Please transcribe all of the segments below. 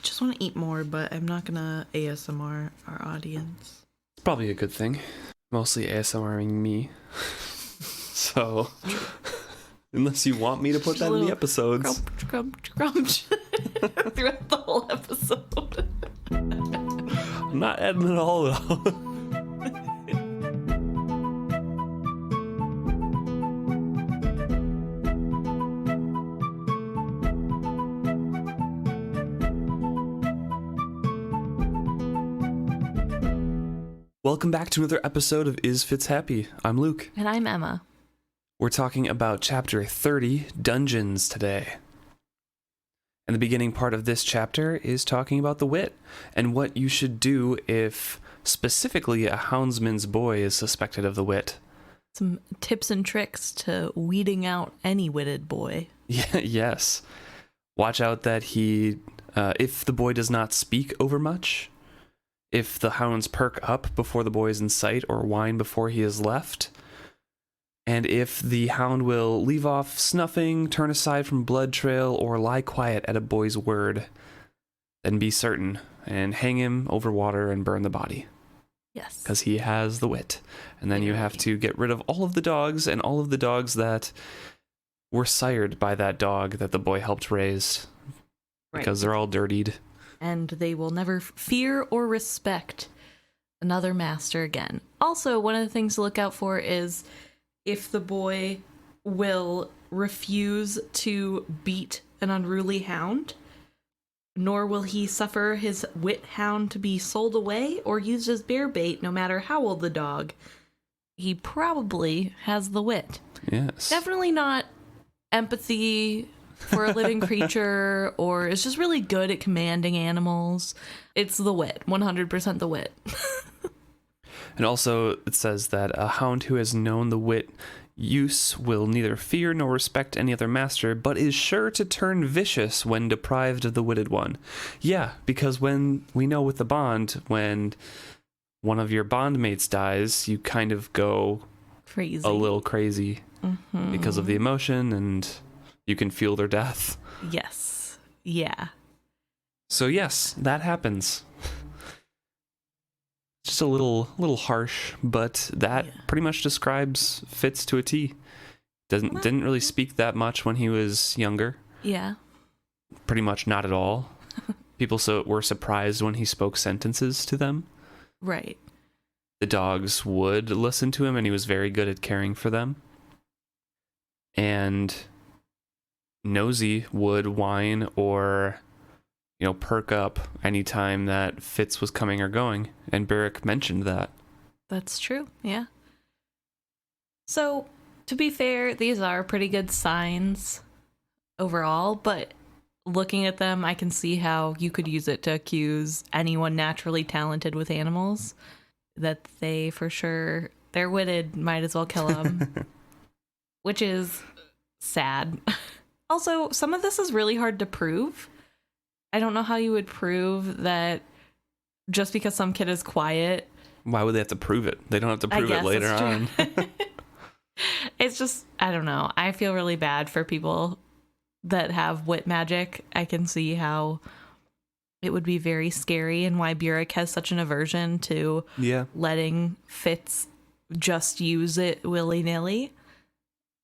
just want to eat more, but I'm not gonna ASMR our audience. It's probably a good thing. Mostly ASMRing me. So, unless you want me to put that in the episodes. Crunch throughout the whole episode. I'm not adding it all though. Welcome back to another episode of Is Fitz Happy? I'm Luke. And I'm Emma. We're talking about chapter 30, Dungeons, today. And the beginning part of this chapter is talking about the wit and what you should do if specifically a houndsman's boy is suspected of the wit. Some tips and tricks to weeding out any witted boy. Yeah, yes. Watch out that he, if the boy does not speak overmuch, if the hounds perk up before the boy is in sight or whine before he is left, and if the hound will leave off snuffing, turn aside from blood trail, or lie quiet at a boy's word, then be certain and hang him over water and burn the body. Yes. Because he has the wit. And then you have to get rid of all of the dogs and all of the dogs that were sired by that dog that the boy helped raise. Right. Because they're all dirtied. And they will never fear or respect another master again. Also, one of the things to look out for is if the boy will refuse to beat an unruly hound, nor will he suffer his wit hound to be sold away or used as bear bait, no matter how old the dog. He probably has the wit. Yes. Definitely not empathy for a living creature, or is just really good at commanding animals. It's the wit, 100% the wit. And also it says that a hound who has known the wit use will neither fear nor respect any other master, but is sure to turn vicious when deprived of the witted one. Yeah, because when we know with the bond, when one of your bondmates dies, you kind of go crazy, a little crazy because of the emotion, and you can feel their death. Yes. Yeah. So yes, that happens. Just a little harsh, but that pretty much describes Fitz to a T. Didn't really speak that much when he was younger. Yeah. Pretty much not at all. People were surprised when he spoke sentences to them. Right. The dogs would listen to him, and he was very good at caring for them. And Nosy would whine or, perk up anytime that Fitz was coming or going, and Barrick mentioned that. That's true, yeah. So, to be fair, these are pretty good signs overall, but looking at them, I can see how you could use it to accuse anyone naturally talented with animals, that they for sure, they're witted, might as well kill them, which is sad. Also, some of this is really hard to prove. I don't know how you would prove that just because some kid is quiet. Why would they have to prove it? They don't have to prove it later on. It's just, I don't know. I feel really bad for people that have wit magic. I can see how it would be very scary and why Burek has such an aversion to letting Fitz just use it willy-nilly.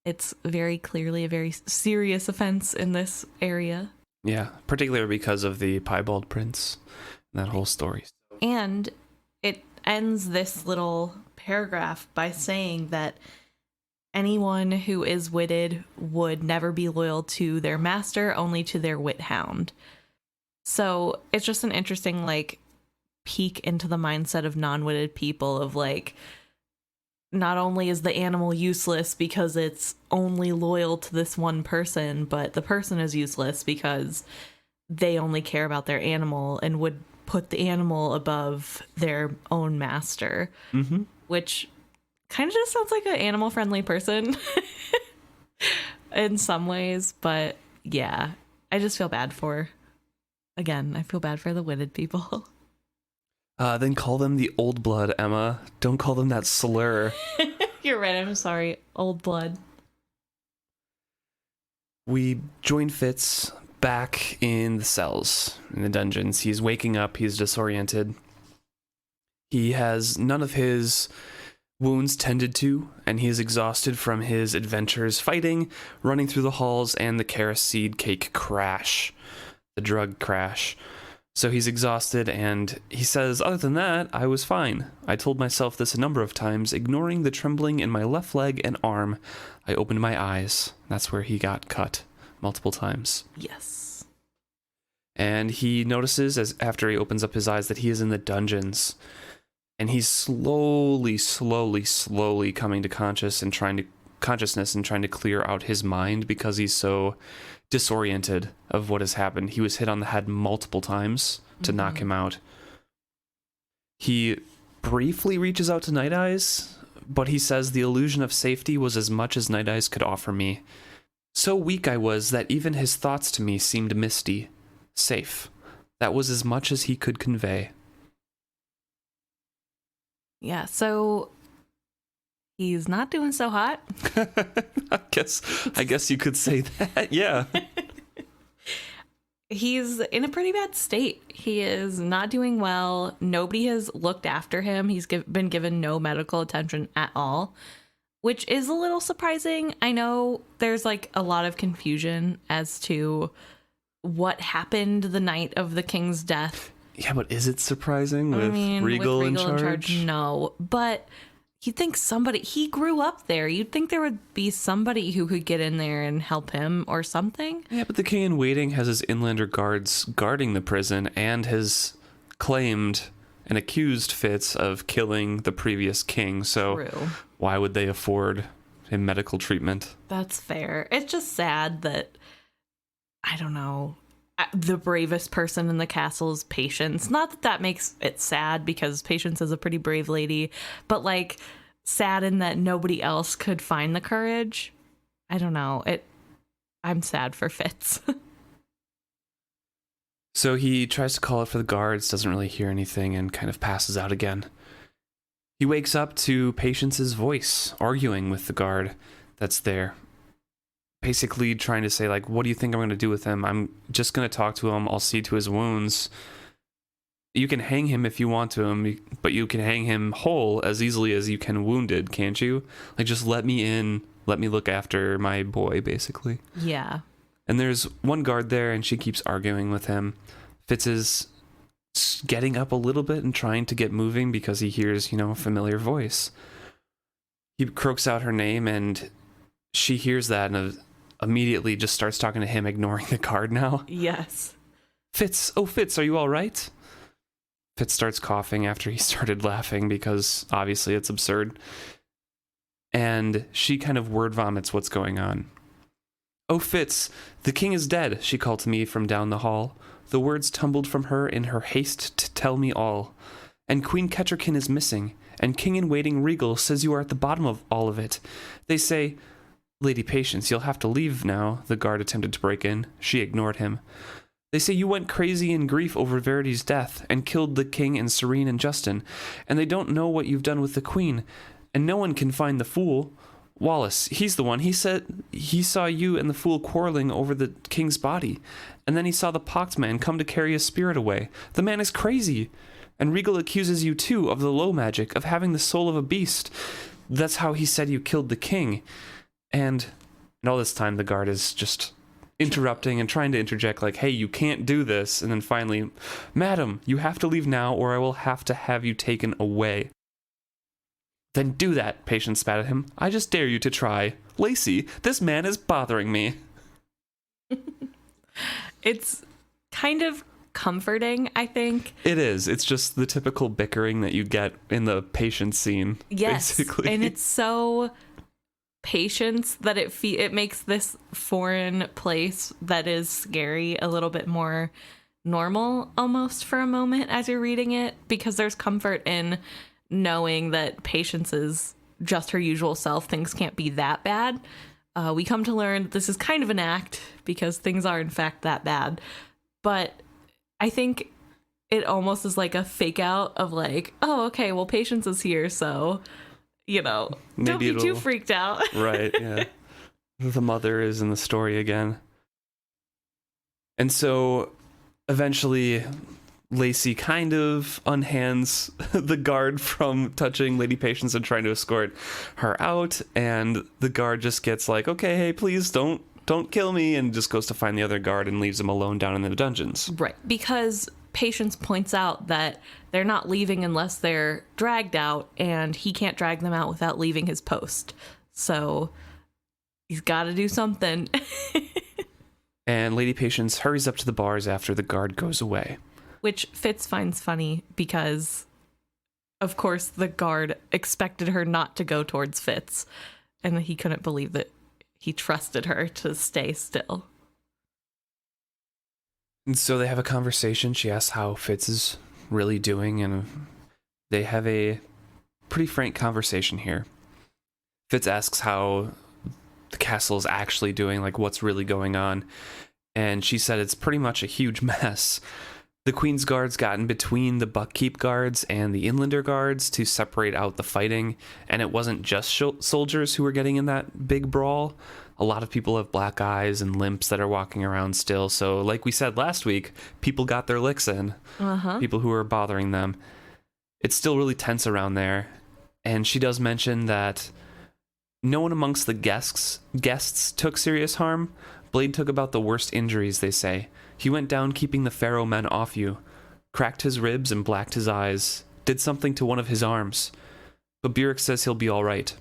It's very clearly a very serious offense in this area. Yeah, particularly because of the piebald prince, that whole story. And it ends this little paragraph by saying that anyone who is witted would never be loyal to their master, only to their wit hound. So it's just an interesting, peek into the mindset of non-witted people of, not only is the animal useless because it's only loyal to this one person, but the person is useless because they only care about their animal and would put the animal above their own master, which kind of just sounds like an animal-friendly person in some ways. But yeah, I just feel bad I feel bad for the witted people. Then call them the old blood, Emma. Don't call them that slur. You're right, I'm sorry. Old blood. We join Fitz back in the cells, in the dungeons. He's waking up, he's disoriented. He has none of his wounds tended to, and he is exhausted from his adventures fighting, running through the halls, and the Karaseed cake crash, the drug crash. So he's exhausted, and he says, other than that, I was fine. I told myself this a number of times, ignoring the trembling in my left leg and arm. I opened my eyes. That's where he got cut multiple times. Yes. And he notices, as after he opens up his eyes, that he is in the dungeons. And he's slowly coming to consciousness and trying to clear out his mind because he's so disoriented of what has happened. He was hit on the head multiple times to knock him out. He briefly reaches out to Nighteye's, but he says the illusion of safety was as much as Nighteye's could offer me. So weak I was that even his thoughts to me seemed misty. Safe. That was as much as he could convey. Yeah, so he's not doing so hot. I guess you could say that, yeah. He's in a pretty bad state. He is not doing well. Nobody has looked after him. He's been given no medical attention at all, which is a little surprising. I know there's like a lot of confusion as to what happened the night of the king's death. Yeah, but is it surprising with Regal in charge? No, but you'd think he grew up there. You'd think there would be somebody who could get in there and help him or something. Yeah, but the king in waiting has his inlander guards guarding the prison and has claimed and accused Fitz of killing the previous king. So True. Why would they afford him medical treatment? That's fair. It's just sad that, I don't know, the bravest person in the castle is Patience. Not that makes it sad, because Patience is a pretty brave lady, but like sad in that nobody else could find the courage. I don't know. I'm sad for Fitz. So he tries to call out for the guards, doesn't really hear anything, and kind of passes out again. He wakes up to Patience's voice, arguing with the guard that's there. Basically trying to say, like, what do you think I'm going to do with him? I'm just going to talk to him. I'll see to his wounds. You can hang him if you want to him, but you can hang him whole as easily as you can wounded, can't you? Like, just let me in. Let me look after my boy, basically. Yeah. And there's one guard there, and she keeps arguing with him. Fitz is getting up a little bit and trying to get moving because he hears, a familiar voice. He croaks out her name, and she hears that and immediately just starts talking to him, ignoring the guard now. Yes. Fitz, are you all right? Fitz starts coughing after he started laughing because obviously it's absurd. And she kind of word vomits what's going on. Oh, Fitz, the king is dead, she called to me from down the hall. The words tumbled from her in her haste to tell me all. And Queen Ketterkin is missing, and King-in-Waiting Regal says you are at the bottom of all of it. They say, Lady Patience, you'll have to leave now, the guard attempted to break in. She ignored him. They say you went crazy in grief over Verity's death and killed the king and Serene and Justin, and they don't know what you've done with the queen, and no one can find the fool. Wallace, he's the one. He said he saw you and the fool quarreling over the king's body, and then he saw the pocked man come to carry his spirit away. The man is crazy. And Regal accuses you, too, of the low magic, of having the soul of a beast. That's how he said you killed the king. And all this time, the guard is just interrupting and trying to interject, like, hey, you can't do this. And then finally, Madam, you have to leave now, or I will have to have you taken away. Then do that, Patience spat at him. I just dare you to try. Lacey, this man is bothering me. It's kind of comforting, I think. It is. It's just the typical bickering that you get in the Patience scene. Yes, basically. And it's so Patience that it makes this foreign place that is scary a little bit more normal almost for a moment as you're reading it, because there's comfort in knowing that Patience is just her usual self. Things can't be that bad. We come to learn that this is kind of an act because things are in fact that bad. But I think it almost is like a fake out of like, oh, okay, well, Patience is here, so don't be too freaked out. Right, yeah. The mother is in the story again. And so eventually Lacey kind of unhands the guard from touching Lady Patience and trying to escort her out, and the guard just gets like, okay, hey, please don't kill me, and just goes to find the other guard and leaves him alone down in the dungeons. Right, because Patience points out that they're not leaving unless they're dragged out, and he can't drag them out without leaving his post. So he's got to do something. And Lady Patience hurries up to the bars after the guard goes away. Which Fitz finds funny because, of course, the guard expected her not to go towards Fitz, and he couldn't believe that he trusted her to stay still. And so they have a conversation. She asks how Fitz is really doing, and they have a pretty frank conversation here. Fitz asks how the castle is actually doing, like what's really going on, and she said it's pretty much a huge mess. The Queen's Guards got in between the Buckkeep guards and the Inlander guards to separate out the fighting, and it wasn't just soldiers who were getting in that big brawl. A lot of people have black eyes and limps that are walking around still, so like we said last week, people got their licks in. People who were bothering them. It's still really tense around there, and she does mention that no one amongst the guests took serious harm. Blade took about the worst injuries, they say. He went down keeping the Pharaoh men off you, cracked his ribs and blacked his eyes, did something to one of his arms. But Byrrc says he'll be all right.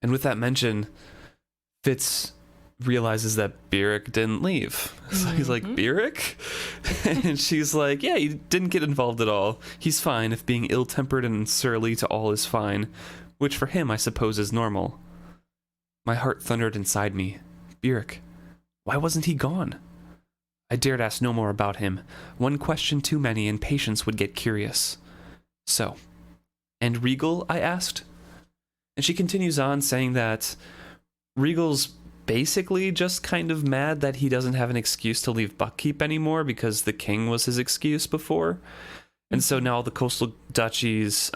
And with that mention, Fitz realizes that Byrrc didn't leave. So he's like, Byrrc? And she's like, yeah, he didn't get involved at all. He's fine if being ill-tempered and surly to all is fine, which for him I suppose is normal. My heart thundered inside me. Byrrc, why wasn't he gone? I dared ask no more about him. One question too many, and Patience would get curious. So, and Regal, I asked? And she continues on saying that Regal's basically just kind of mad that he doesn't have an excuse to leave Buckkeep anymore because the king was his excuse before. And so now the coastal dukes,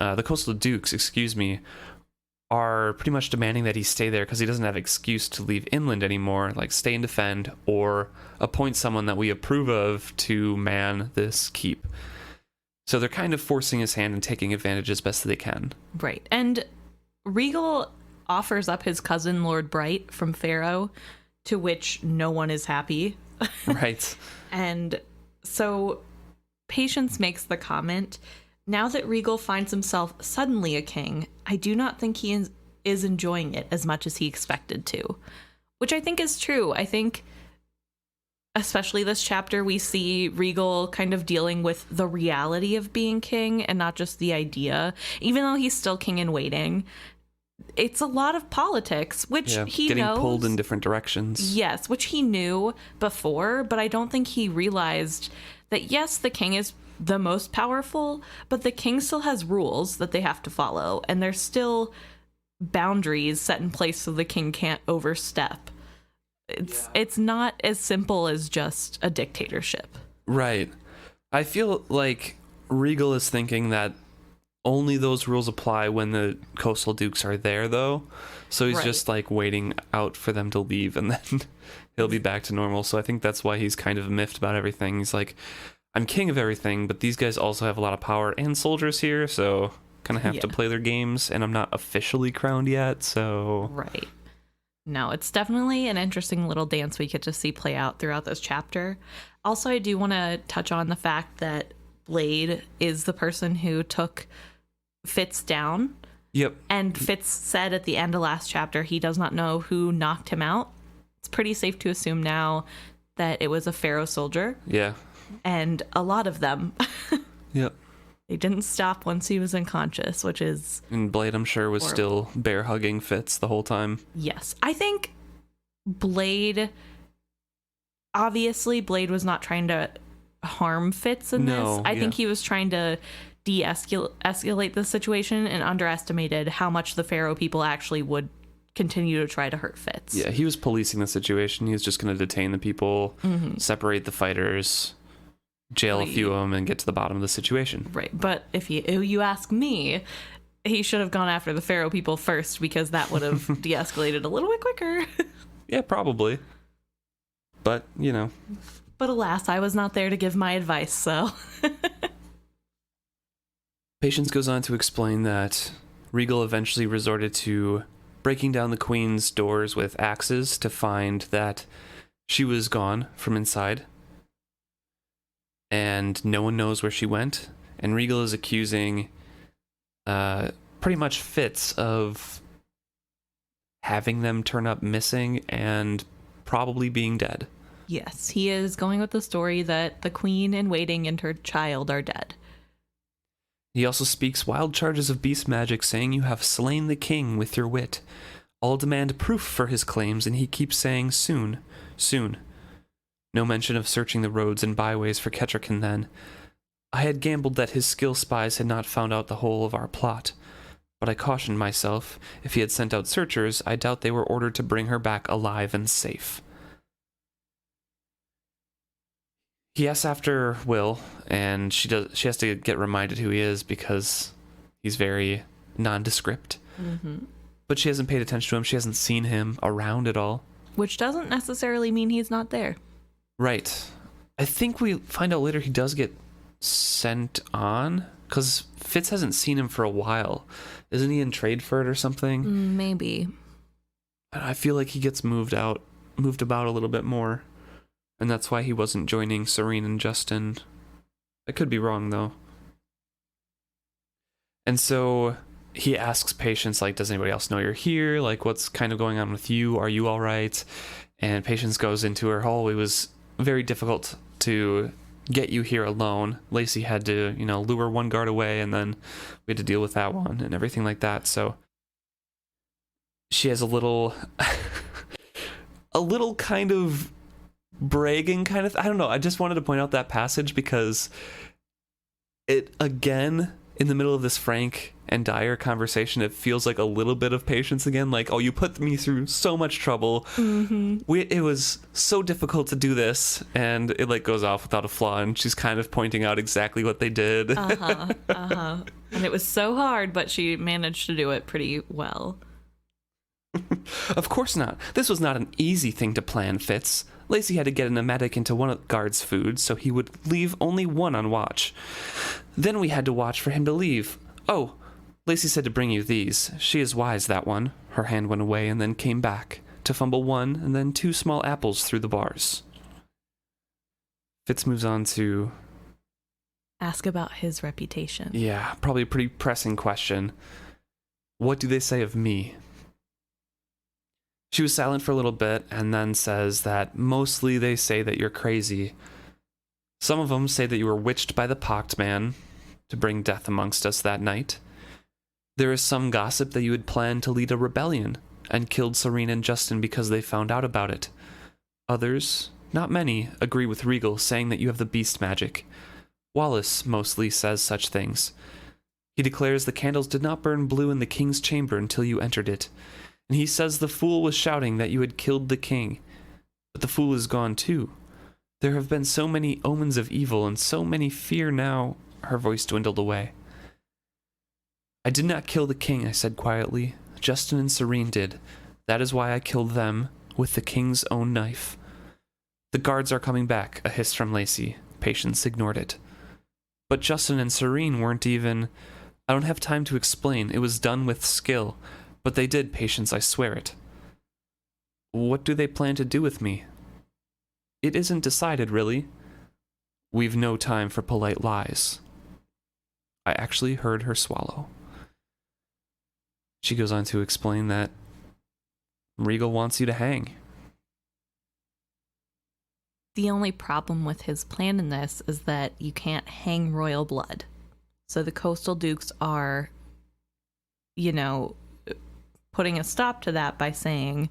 are pretty much demanding that he stay there because he doesn't have an excuse to leave inland anymore, like stay and defend, or appoint someone that we approve of to man this keep. So they're kind of forcing his hand and taking advantage as best they can. Right. And Regal offers up his cousin, Lord Bright, from Pharaoh, to which no one is happy. Right. And so Patience makes the comment, now that Regal finds himself suddenly a king, I do not think he is enjoying it as much as he expected to. Which I think is true. I think, especially this chapter, we see Regal kind of dealing with the reality of being king and not just the idea. Even though he's still king in waiting, it's a lot of politics, which he getting knows. Pulled in different directions. Yes, which he knew before, but I don't think he realized that, yes, the king is the most powerful, but the king still has rules that they have to follow, and there's still boundaries set in place so the king can't overstep. It's not as simple as just a dictatorship. Right. I feel like Regal is thinking that only those rules apply when the coastal dukes are there, though. So he's just like waiting out for them to leave, and then he'll be back to normal. So I think that's why he's kind of miffed about everything. He's like, I'm king of everything, but these guys also have a lot of power and soldiers here, so kind of have to play their games, and I'm not officially crowned yet, so... Right. No, it's definitely an interesting little dance we get to see play out throughout this chapter. Also, I do want to touch on the fact that Blade is the person who took Fitz down. Yep. And Fitz said at the end of last chapter he does not know who knocked him out. It's pretty safe to assume now that it was a Pharaoh soldier. Yeah. And a lot of them. Yep. They didn't stop once he was unconscious, which is... And Blade, I'm sure, was still bear-hugging Fitz the whole time. Yes. I think Blade... Obviously, Blade was not trying to harm Fitz in this. I think he was trying to de-escalate the situation and underestimated how much the Pharaoh people actually would continue to try to hurt Fitz. Yeah, he was policing the situation. He was just going to detain the people, separate the fighters, jail a few of them, and get to the bottom of the situation. Right, but if you ask me, he should have gone after the Pharaoh people first, because that would have de-escalated a little bit quicker. Yeah, probably. But, you know. But alas, I was not there to give my advice, so. Patience goes on to explain that Regal eventually resorted to breaking down the queen's doors with axes to find that she was gone from inside. And no one knows where she went. And Regal is accusing pretty much Fitz of having them turn up missing and probably being dead. Yes, he is going with the story that the queen in waiting and her child are dead. He also speaks wild charges of beast magic, saying you have slain the king with your wit. All demand proof for his claims, and he keeps saying soon, soon. No mention of searching the roads and byways for Kettricken then. I had gambled that his skill spies had not found out the whole of our plot. But I cautioned myself, if he had sent out searchers, I doubt they were ordered to bring her back alive and safe. He asks after Will, and she has to get reminded who he is because he's very nondescript. Mm-hmm. But she hasn't paid attention to him. She hasn't seen him around at all. Which doesn't necessarily mean he's not there. Right. I think we find out later he does get sent on, because Fitz hasn't seen him for a while. Isn't he in Tradeford or something? Maybe. I feel like he gets moved about a little bit more. And that's why he wasn't joining Serene and Justin. I could be wrong, though. And so he asks Patience, like, does anybody else know you're here? Like, what's kind of going on with you? Are you all right? And Patience goes into her hall. It was very difficult to get you here alone. Lacey had to, lure one guard away, and then we had to deal with that one and everything like that. So she has a little kind of bragging kind of, I don't know. I just wanted to point out that passage because it, again, in the middle of this frank and dire conversation, it feels like a little bit of Patience again. Like, oh, you put me through so much trouble. Mm-hmm. It was so difficult to do this, and it like goes off without a flaw, and she's kind of pointing out exactly what they did. And it was so hard, but she managed to do it pretty well. Of course not. This was not an easy thing to plan, Fitz. Lacey had to get an emetic into one of the guard's food, so he would leave only one on watch. Then we had to watch for him to leave. Oh, Lacey said to bring you these. She is wise, that one. Her hand went away and then came back, to fumble one and then 2 small apples through the bars. Fitz moves on to ask about his reputation. Yeah, probably a pretty pressing question. What do they say of me? She was silent for a little bit and then says that mostly they say that you're crazy. Some of them say that you were witched by the Pocked Man to bring death amongst us that night. There is some gossip that you had planned to lead a rebellion and killed Serene and Justin because they found out about it. Others, not many, agree with Regal, saying that you have the beast magic. Wallace mostly says such things. He declares the candles did not burn blue in the king's chamber until you entered it. And he says the fool was shouting that you had killed the king. But the fool is gone too. There have been so many omens of evil and so many fear now. Her voice dwindled away. I did not kill the king, I said quietly. Justin and Serene did. That is why I killed them with the king's own knife. The guards are coming back, a hiss from Lacey. Patience ignored it. But Justin and Serene weren't even... I don't have time to explain. It was done with skill. But they did, Patience, I swear it. What do they plan to do with me? It isn't decided, really. We've no time for polite lies. I actually heard her swallow. She goes on to explain that Regal wants you to hang. The only problem with his plan in this is that you can't hang royal blood. So the coastal dukes are, putting a stop to that by saying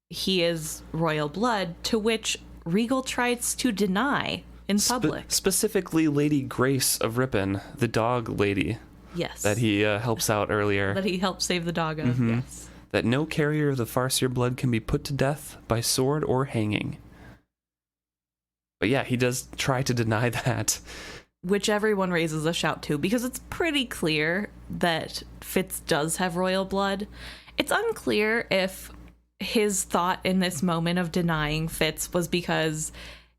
he is royal blood, to which Regal tries to deny in public. Specifically Lady Grace of Ripon, the dog lady. Yes. That he helps out earlier. That he helped save the dog of, yes. That no carrier of the Farseer blood can be put to death by sword or hanging. But yeah, he does try to deny that. Which everyone raises a shout to, because it's pretty clear that Fitz does have royal blood. It's unclear if his thought in this moment of denying Fitz was because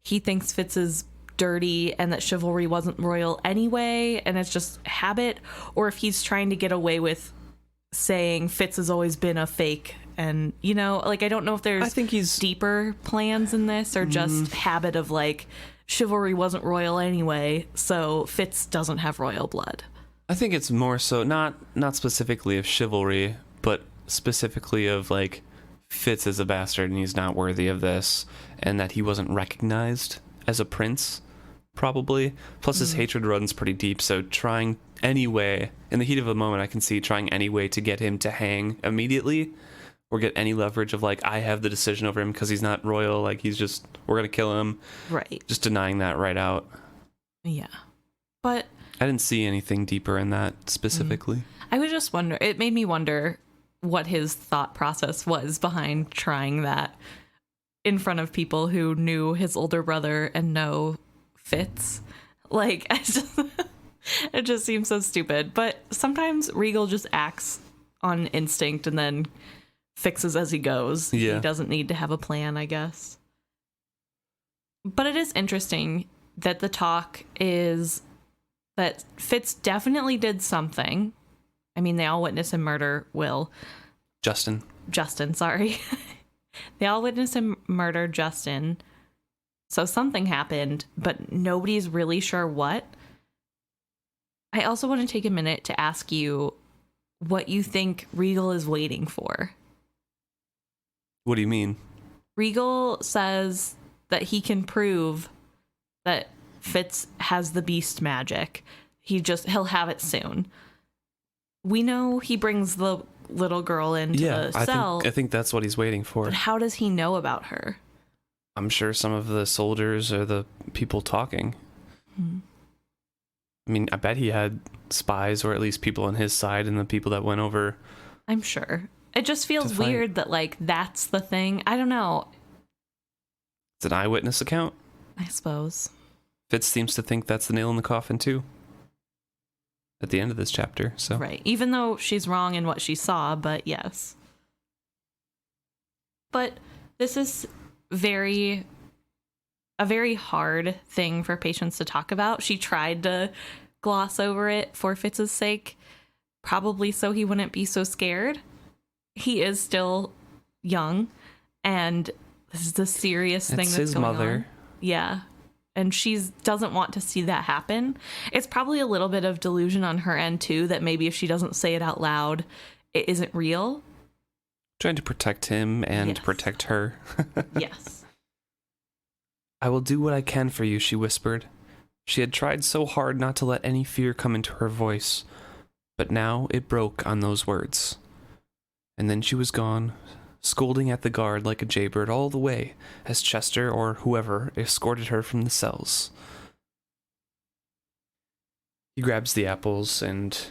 he thinks Fitz is dirty and that chivalry wasn't royal anyway, and it's just habit, or if he's trying to get away with saying Fitz has always been a fake. And, you know, like, I don't know if there's I think he's deeper plans in this or just habit of, like, chivalry wasn't royal anyway, so Fitz doesn't have royal blood. I think it's more so not specifically of chivalry, but specifically of, like, Fitz is a bastard and he's not worthy of this, and that he wasn't recognized as a prince, probably. Plus his hatred runs pretty deep, so trying any way, in the heat of a moment, I can see trying any way to get him to hang immediately, or get any leverage of, like, I have the decision over him because he's not royal, like, he's just, we're gonna kill him. Right. Just denying that right out. Yeah. But I didn't see anything deeper in that specifically. I would just wonder, it made me wonder what his thought process was behind trying that in front of people who knew his older brother and know Fitz. Like, it just seems so stupid. But sometimes Regal just acts on instinct and then fixes as he goes. Yeah. He doesn't need to have a plan, I guess. But it is interesting that the talk is that Fitz definitely did something. I mean, they all witness him murder Justin, sorry. They all witness him murder Justin. So something happened, but nobody's really sure what. I also want to take a minute to ask you what you think Regal is waiting for. What do you mean? Regal says that he can prove that Fitz has the beast magic. He'll have it soon. We know he brings the little girl into the cell. I think that's what he's waiting for. But how does he know about her? I'm sure some of the soldiers or the people talking. I mean, I bet he had spies, or at least people on his side, and the people that went over. I'm sure. It just feels weird that, like, that's the thing. I don't know. It's an eyewitness account, I suppose. Fitz seems to think that's the nail in the coffin, too. At the end of this chapter, so. Right. Even though she's wrong in what she saw, but yes. But this is a very hard thing for patients to talk about. She tried to gloss over it for Fitz's sake, probably so he wouldn't be so scared. He is still young, and this is the serious thing that's his going mother. on. Yeah. And she doesn't want to see that happen. It's probably a little bit of delusion on her end, too, that maybe if she doesn't say it out loud, it isn't real. Trying to protect him and Yes. protect her. Yes. I will do what I can for you, she whispered. She had tried so hard not to let any fear come into her voice, but now it broke on those words. And then she was gone, scolding at the guard like a jaybird all the way, as Chester or whoever escorted her from the cells. He grabs the apples and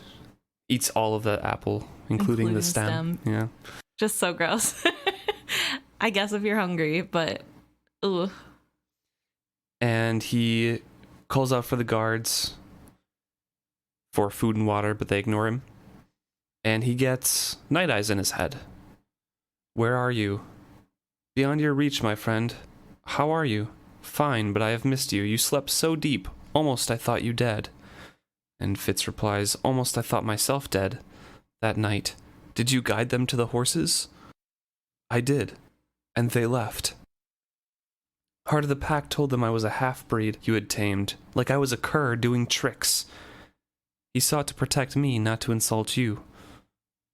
eats all of the apple, including the stem. Yeah. Just so gross. I guess if you're hungry, but ooh. And he calls out for the guards for food and water, but they ignore him. And he gets Nighteye's in his head. Where are you? Beyond your reach, my friend. How are you? Fine, but I have missed you. You slept so deep. Almost I thought you dead. And Fitz replies, almost I thought myself dead. That night. Did you guide them to the horses? I did. And they left. Heart of the Pack told them I was a half-breed you had tamed, like I was a cur doing tricks. He sought to protect me, not to insult you.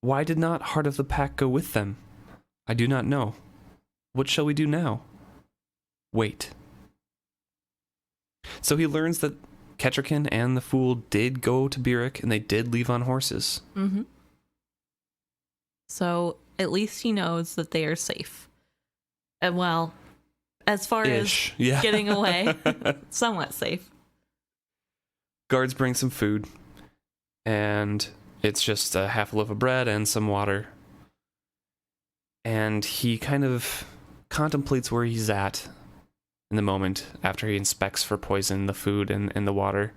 Why did not Heart of the Pack go with them? I do not know. What shall we do now? Wait. So he learns that Kettrican and the Fool did go to Byrrc, and they did leave on horses. Mm-hmm. So at least he knows that they are safe. And well, as far as getting away, somewhat safe. Guards bring some food, and it's just a half a loaf of bread and some water. And he kind of contemplates where he's at in the moment after he inspects for poison, the food, and the water.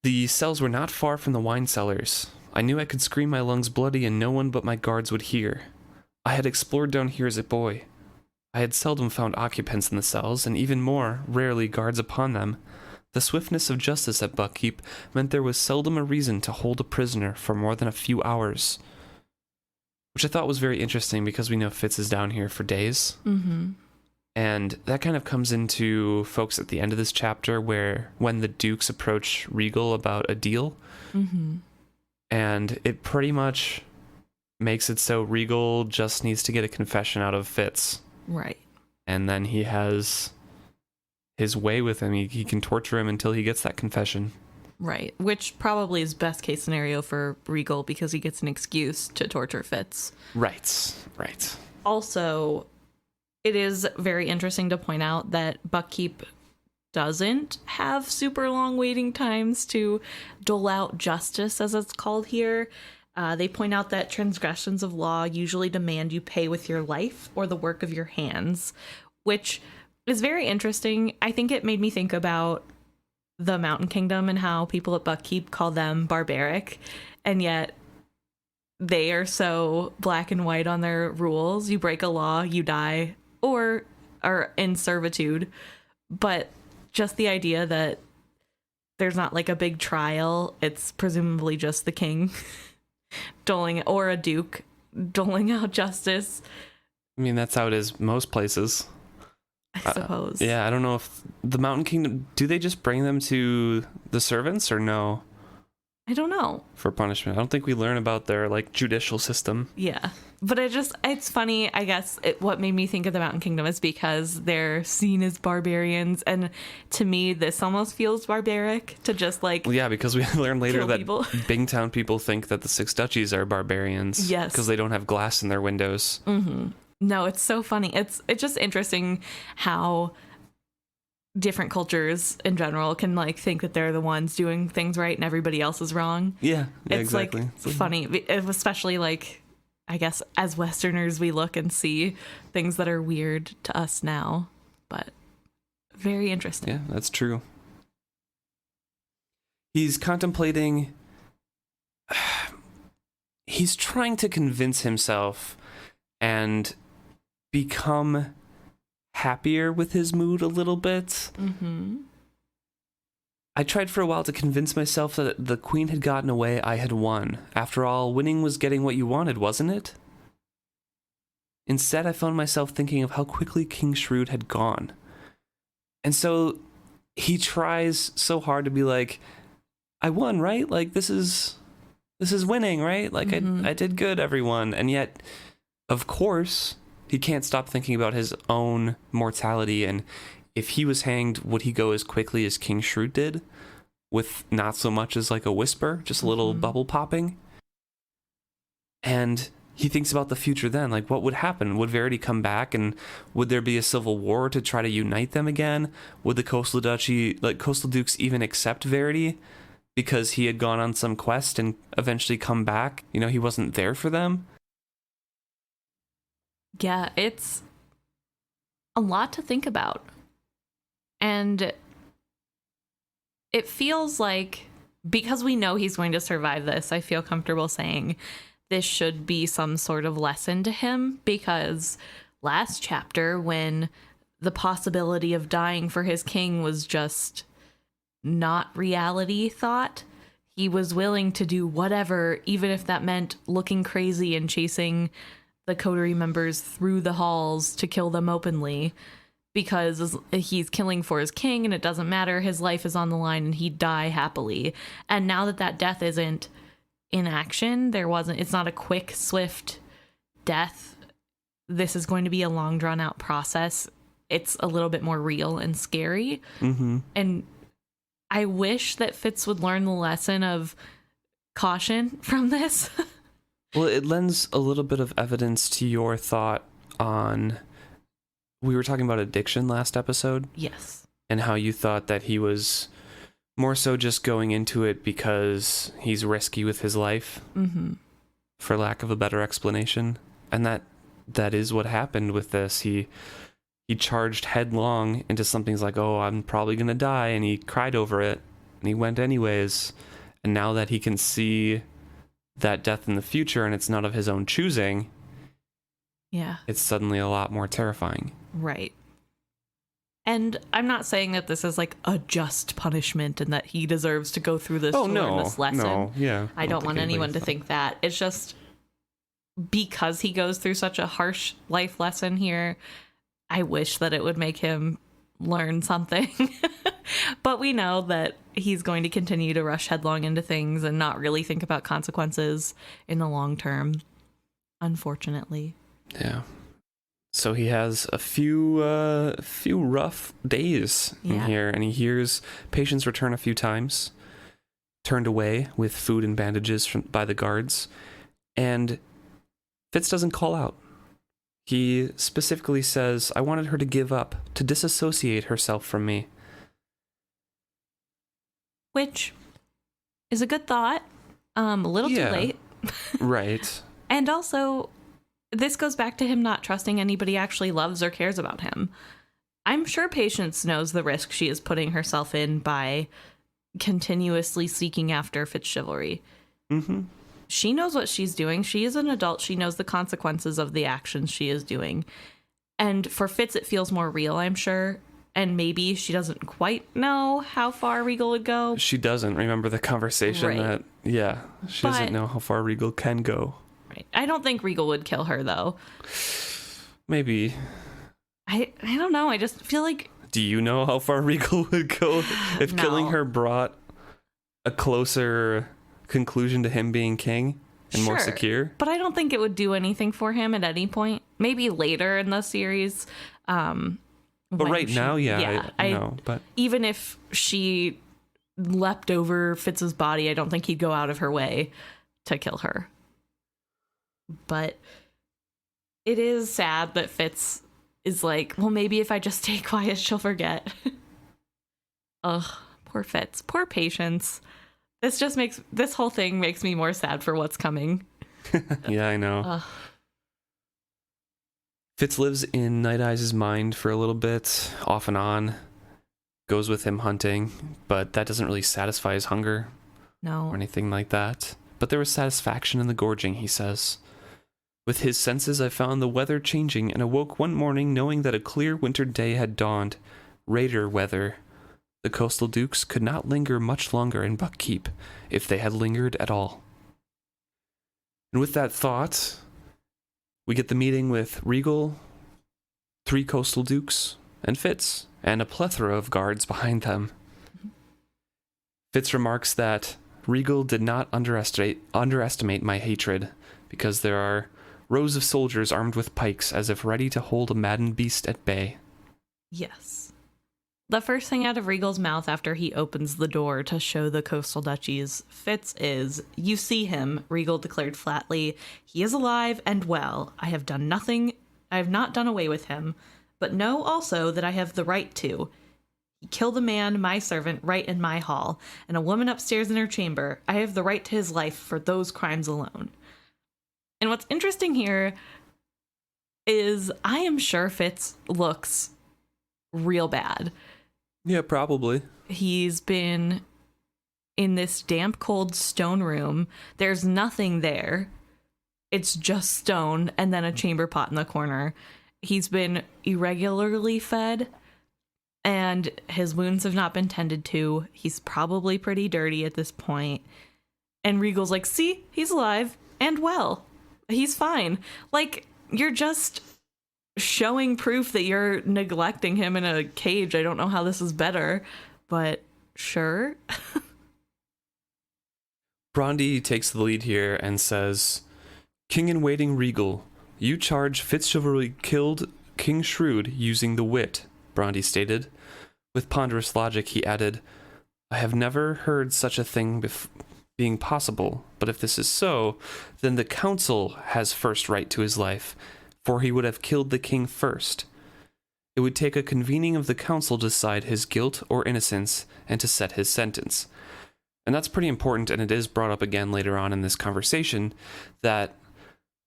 The cells were not far from the wine cellars. I knew I could scream my lungs bloody and no one but my guards would hear. I had explored down here as a boy. I had seldom found occupants in the cells, and even more rarely guards upon them. The swiftness of justice at Buckkeep meant there was seldom a reason to hold a prisoner for more than a few hours. Which I thought was very interesting because we know Fitz is down here for days. Mm-hmm. And that kind of comes into focus at the end of this chapter when the Dukes approach Regal about a deal. Mm-hmm. And it pretty much makes it so Regal just needs to get a confession out of Fitz. Right. And then he has his way with him. He can torture him until he gets that confession. Right. Which probably is best case scenario for Regal because he gets an excuse to torture Fitz. Right. Also, it is very interesting to point out that Buckkeep doesn't have super long waiting times to dole out justice, as it's called here. They point out that transgressions of law usually demand you pay with your life or the work of your hands, which is very interesting. I think it made me think about the Mountain Kingdom and how people at Buckkeep call them barbaric, and yet they are so black and white on their rules. You break a law, you die, or are in servitude. But just the idea that there's not like a big trial, it's presumably just the king doling, or a duke doling out justice. I mean, that's how it is most places. I suppose. Yeah, I don't know if the Mountain Kingdom, do they just bring them to the servants or no? I don't know. For punishment. I don't think we learn about their like judicial system. Yeah. But it's funny, I guess, what made me think of the Mountain Kingdom is because they're seen as barbarians. And to me, this almost feels barbaric to just like... Well, yeah, because we learn later that people. Bingtown people think that the Six Duchies are barbarians. Yes. Because they don't have glass in their windows. Mm-hmm. No, it's so funny. It's just interesting how different cultures in general can like think that they're the ones doing things right and everybody else is wrong. Yeah, it's exactly. Like funny, especially like I guess as Westerners we look and see things that are weird to us now, but very interesting. Yeah, that's true. He's contemplating. He's trying to convince himself and become happier with his mood a little bit. Mm-hmm. I tried for a while to convince myself that the queen had gotten away, I had won. After all, winning was getting what you wanted, wasn't it? Instead, I found myself thinking of how quickly King Shrewd had gone. And so he tries so hard to be like, I won, right? Like, this is winning, right? Like, mm-hmm. I did good, everyone. And yet, of course, he can't stop thinking about his own mortality, and if he was hanged, would he go as quickly as King Shrewd did? With not so much as like a whisper, just a little bubble popping? And he thinks about the future then, like what would happen? Would Verity come back, and would there be a civil war to try to unite them again? Would the Coastal Dukes even accept Verity because he had gone on some quest and eventually come back? You know, he wasn't there for them. Yeah, it's a lot to think about. And it feels like, because we know he's going to survive this, I feel comfortable saying this should be some sort of lesson to him, because last chapter, when the possibility of dying for his king was just not reality thought, he was willing to do whatever, even if that meant looking crazy and chasing the coterie members through the halls to kill them openly, because he's killing for his king and it doesn't matter, his life is on the line and he'd die happily. And now that death isn't in action, it's not a quick, swift death. This is going to be a long, drawn out process. It's a little bit more real and scary. Mm-hmm. And I wish that Fitz would learn the lesson of caution from this. Well, it lends a little bit of evidence to your thought on... We were talking about addiction last episode. Yes. And how you thought that he was more so just going into it because he's risky with his life, mm-hmm. for lack of a better explanation. And that is what happened with this. He charged headlong into something like, oh, I'm probably going to die. And he cried over it. And he went anyways. And now that he can see that death in the future and it's not of his own choosing, Yeah. it's suddenly a lot more terrifying. Right. And I'm not saying that this is like a just punishment and that he deserves to go through this to learn this lesson. No, yeah. I don't want anyone to think that. It's just because he goes through such a harsh life lesson here, I wish that it would make him learn something. But we know that he's going to continue to rush headlong into things and not really think about consequences in the long term, unfortunately. Yeah. So he has a few rough days in here, and he hears patients return a few times, turned away with food and bandages by the guards, and Fitz doesn't call out. He specifically says, I wanted her to give up, to disassociate herself from me. Which is a good thought. A little too late. Right. And also, this goes back to him not trusting anybody actually loves or cares about him. I'm sure Patience knows the risk she is putting herself in by continuously seeking after FitzChivalry. Mm-hmm. She knows what she's doing. She is an adult. She knows the consequences of the actions she is doing. And for Fitz, it feels more real, I'm sure. And maybe she doesn't quite know how far Regal would go. She doesn't remember the conversation Right. She doesn't know how far Regal can go. Right. I don't think Regal would kill her, though. Maybe. I don't know. I just feel like... Do you know how far Regal would go if No. killing her brought a closer conclusion to him being king and more secure? But I don't think it would do anything for him at any point. Maybe later in the series. But right now, I know. But even if she leapt over Fitz's body, I don't think he'd go out of her way to kill her. But it is sad that Fitz is like, well, maybe if I just stay quiet, she'll forget. Ugh, poor Fitz. Poor Patience. This whole thing makes me more sad for what's coming. yeah, I know. Ugh. Fitz lives in Night-Eye's mind for a little bit, off and on. Goes with him hunting, but that doesn't really satisfy his hunger No. or anything like that. But there was satisfaction in the gorging, he says. With his senses, I found the weather changing and awoke one morning knowing that a clear winter day had dawned. Raider weather. The coastal dukes could not linger much longer in Buckkeep, if they had lingered at all. And with that thought, we get the meeting with Regal, 3 coastal dukes, and Fitz, and a plethora of guards behind them. Fitz remarks that Regal did not underestimate my hatred, because there are rows of soldiers armed with pikes as if ready to hold a maddened beast at bay. Yes. The first thing out of Regal's mouth after he opens the door to show the coastal duchies Fitz is, "You see him," Regal declared flatly. "He is alive and well. I have not done away with him, but know also that I have the right to. He killed a man, my servant, right in my hall, and a woman upstairs in her chamber. I have the right to his life for those crimes alone." And what's interesting here is I am sure Fitz looks real bad. Yeah, probably. He's been in this damp, cold stone room. There's nothing there. It's just stone and then a chamber pot in the corner. He's been irregularly fed, and his wounds have not been tended to. He's probably pretty dirty at this point. And Regal's like, "See, he's alive and well. He's fine." Like, you're just showing proof that you're neglecting him in a cage. I don't know how this is better, but sure. Brondy takes the lead here and says, "King-in-waiting Regal, you charge FitzChivalry killed King Shrewd using the wit," Brondy stated. With ponderous logic, he added, "I have never heard such a thing being possible, but if this is so, then the council has first right to his life, for he would have killed the king first. It would take a convening of the council to decide his guilt or innocence and to set his sentence." And that's pretty important, and it is brought up again later on in this conversation, that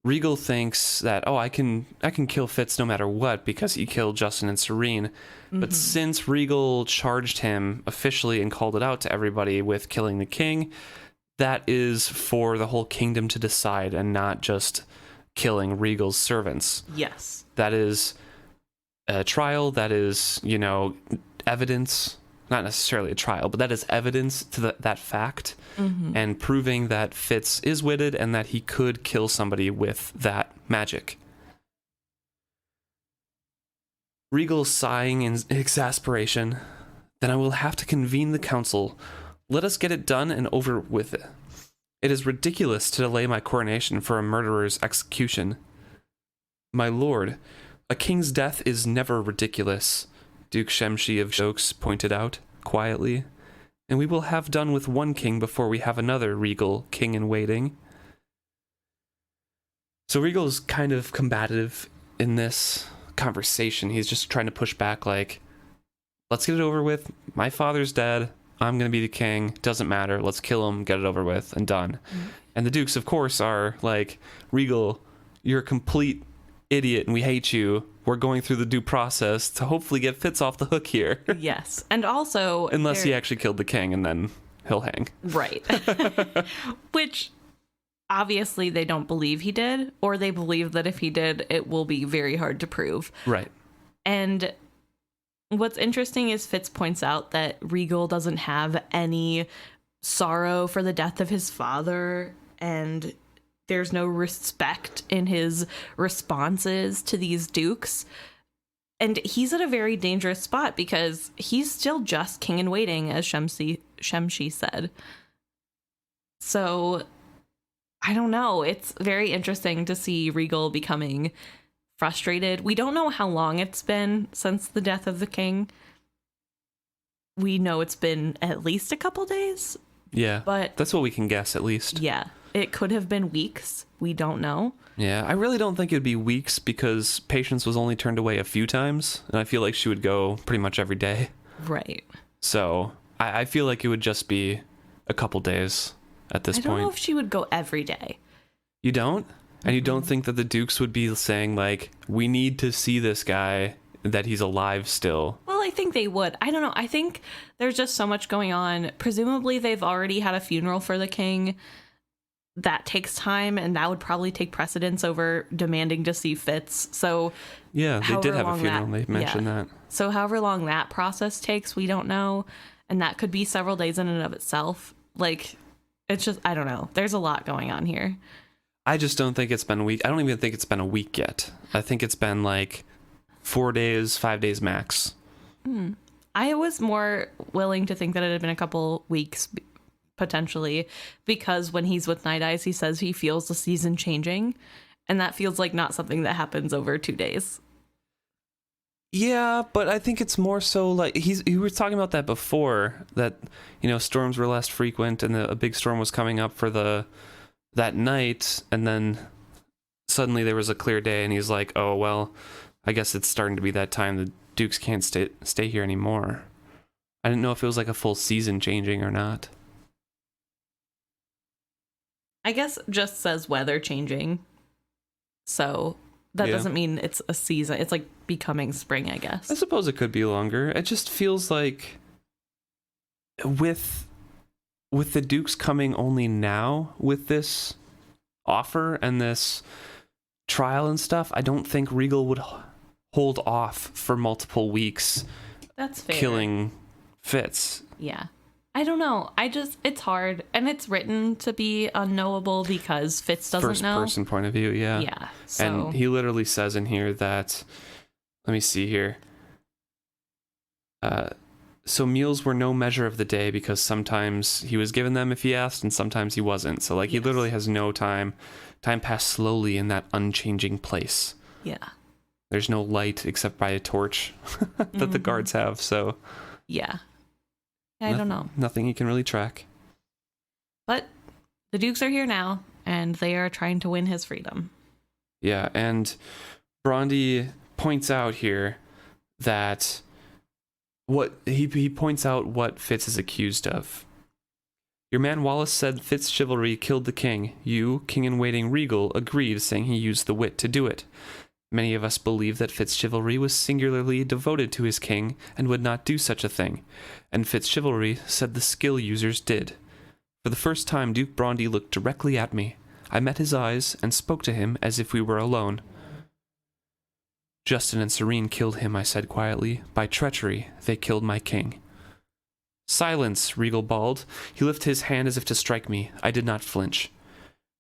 Regal thinks that, I can kill Fitz no matter what because he killed Justin and Serene. Mm-hmm. But since Regal charged him officially and called it out to everybody with killing the king, that is for the whole kingdom to decide and not just killing Regal's servants. Yes. That is a trial. That is, evidence. Not necessarily a trial, but that is evidence to that fact, and proving that Fitz is witted and that he could kill somebody with that magic. Regal sighing in exasperation. Then I will have to convene the council. Let us get it done and over with it. It is ridiculous to delay my coronation for a murderer's execution. My lord, a king's death is never ridiculous, Duke Shemshi of Jokes pointed out, quietly, and we will have done with one king before we have another Regal king in waiting. So Regal is kind of combative in this conversation. He's just trying to push back, like, let's get it over with. My father's dead. I'm going to be the king. Doesn't matter. Let's kill him, get it over with, and done. And the dukes, of course, are like, Regal, you're a complete idiot and we hate you. We're going through the due process to hopefully get Fitz off the hook here. Yes. And also... Unless he actually killed the king and then he'll hang. Right. Which, obviously, they don't believe he did, or they believe that if he did, it will be very hard to prove. Right. And what's interesting is Fitz points out that Regal doesn't have any sorrow for the death of his father, and there's no respect in his responses to these dukes. And he's at a very dangerous spot because he's still just king in waiting, as Shemshi said. So, I don't know. It's very interesting to see Regal becoming frustrated. We don't know how long it's been since the death of the king. We know it's been at least a couple days. Yeah, but that's what we can guess, at least. Yeah. It could have been weeks. We don't know. Yeah, I really don't think it'd be weeks because Patience was only turned away a few times, and I feel like she would go pretty much every day. Right. So I feel like it would just be a couple days at this point. I don't know if she would go every day. You don't? And you don't think that the Dukes would be saying, like, we need to see this guy, that he's alive still? Well, I think they would. I don't know. I think there's just so much going on. Presumably, they've already had a funeral for the king. That takes time, and that would probably take precedence over demanding to see Fitz. So yeah, they did have a funeral. They mentioned that. So however long that process takes, we don't know. And that could be several days in and of itself. Like, it's just, I don't know. There's a lot going on here. I just don't think it's been a week. I don't even think it's been a week yet. I think it's been like 4 days, 5 days max. I was more willing to think that it had been a couple weeks, potentially, because when he's with Nighteye, he says he feels the season changing, and that feels like not something that happens over 2 days. Yeah, but I think it's more so like he was talking about that before, that, you know, storms were less frequent and a big storm was coming up for that night, and then suddenly there was a clear day, and he's like, oh well, I guess it's starting to be that time. The Dukes can't stay here anymore. I didn't know if it was like a full season changing or not. I guess just says weather changing, so that doesn't mean it's a season. It's like becoming spring, I guess. I suppose it could be longer. It just feels like with the Dukes coming only now with this offer and this trial and stuff, I don't think Regal would hold off for multiple weeks. That's fair. Killing Fitz. Yeah. I don't know. It's hard, and it's written to be unknowable because Fitz doesn't know. First person point of view, yeah. Yeah. So. And he literally says in here that, let me see here. So meals were no measure of the day because sometimes he was given them if he asked and sometimes he wasn't. So like he literally has no time. Time passed slowly in that unchanging place. Yeah. There's no light except by a torch that the guards have. So yeah. I don't know. Nothing you can really track. But the Dukes are here now, and they are trying to win his freedom. Yeah, and Brondy points out here that he points out what Fitz is accused of. Your man Wallace said FitzChivalry killed the king. You, king-in-waiting Regal, agreed, saying he used the wit to do it. Many of us believe that FitzChivalry was singularly devoted to his king and would not do such a thing, and FitzChivalry said the skill users did. For the first time, Duke Brondy looked directly at me. I met his eyes and spoke to him as if we were alone. Justin and Serene killed him, I said quietly. By treachery, they killed my king. Silence, Regal bawled. He lifted his hand as if to strike me. I did not flinch.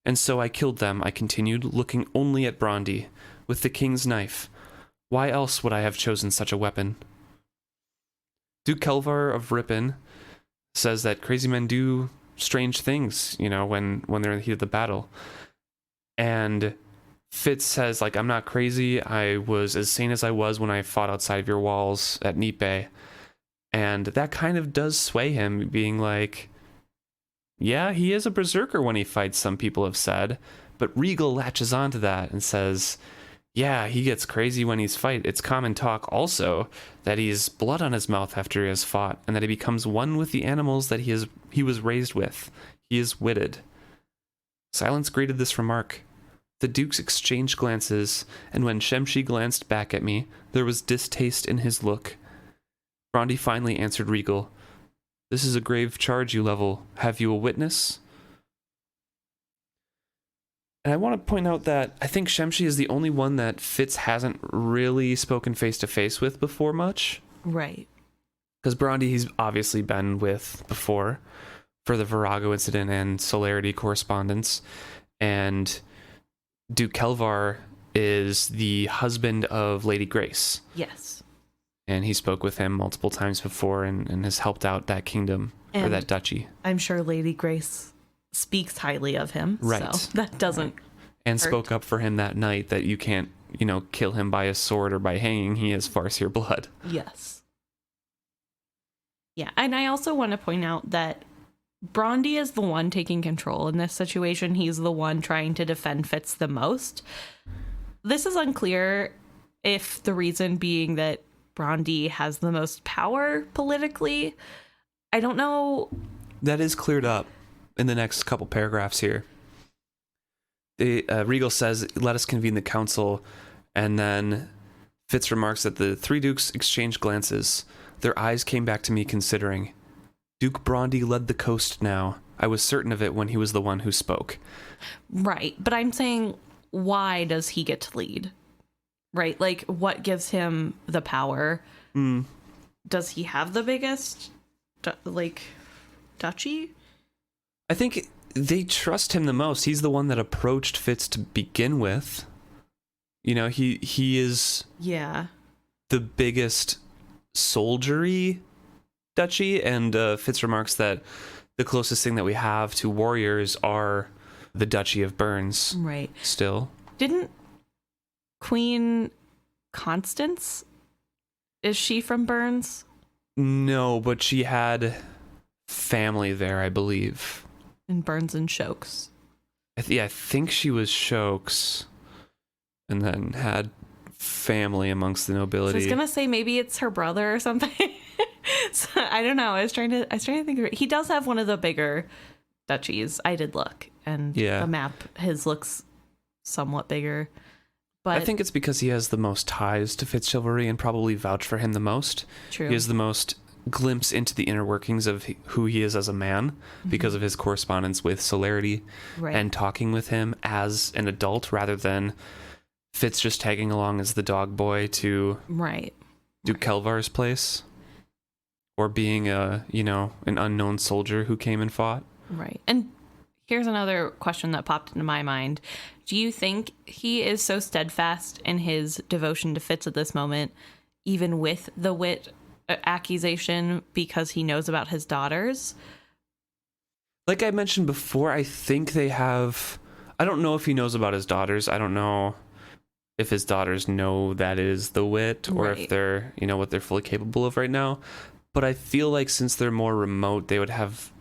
And so I killed them, I continued, looking only at Brondy, with the king's knife. Why else would I have chosen such a weapon? Duke Kelvar of Ripon says that crazy men do strange things, you know, when they're in the heat of the battle. And Fitz says, like, I'm not crazy. I was as sane as I was when I fought outside of your walls at Nipe. And that kind of does sway him, being like, yeah, he is a berserker when he fights, some people have said. But Regal latches onto that and says, yeah, he gets crazy when he's fight. It's common talk also that he's blood on his mouth after he has fought, and that he becomes one with the animals that he was raised with. He is witted. Silence greeted this remark. The dukes exchanged glances, and when Shemshi glanced back at me, there was distaste in his look. Brondy finally answered Regal. This is a grave charge you level. Have you a witness? And I want to point out that I think Shemshi is the only one that Fitz hasn't really spoken face-to-face with before much. Right. Because Brondy he's obviously been with before for the Virago incident and Celerity correspondence. And Duke Kelvar is the husband of Lady Grace. Yes. And he spoke with him multiple times before and has helped out that kingdom, or that duchy. I'm sure Lady Grace speaks highly of him. Right. So that doesn't And hurt. spoke up for him that night that you can't, kill him by a sword or by hanging. He has Farseer blood. Yes. Yeah, and I also want to point out that Brondy is the one taking control in this situation. He's the one trying to defend Fitz the most. This is unclear if the reason being that Brondy has the most power politically. I don't know. That is cleared up in the next couple paragraphs here. Regal says, let us convene the council, and then Fitz remarks that the three dukes exchanged glances. Their eyes came back to me considering. Duke Brondy led the coast now. I was certain of it when he was the one who spoke. Right, but I'm saying, why does he get to lead? Right, like, what gives him the power? Does he have the biggest, duchy? I think they trust him the most. He's the one that approached Fitz to begin with. He is the biggest soldiery duchy, and Fitz remarks that the closest thing that we have to warriors are the Duchy of Burns. Right. Still. Didn't Queen Constance, is she from Burns? No, but she had family there, I believe. In Burns and Chokes. I think she was Chokes, and then had family amongst the nobility. So I was gonna say maybe it's her brother or something. So, I don't know. I was trying to think of it. He does have one of the bigger duchies. I did look, and the map his looks somewhat bigger. But I think it's because he has the most ties to FitzChivalry and probably vouch for him the most. True. He has the most glimpse into the inner workings of who he is as a man because of his correspondence with Celerity and talking with him as an adult rather than Fitz just tagging along as the dog boy to Duke Kelvar's place, or being an unknown soldier who came and fought. Right. And here's another question that popped into my mind. Do you think he is so steadfast in his devotion to Fitz at this moment, even with the wit accusation, because he knows about his daughters? Like I mentioned before, I think they have... I don't know if he knows about his daughters. I don't know if his daughters know that is the wit, or if they're, what they're fully capable of right now. But I feel like since they're more remote, they would have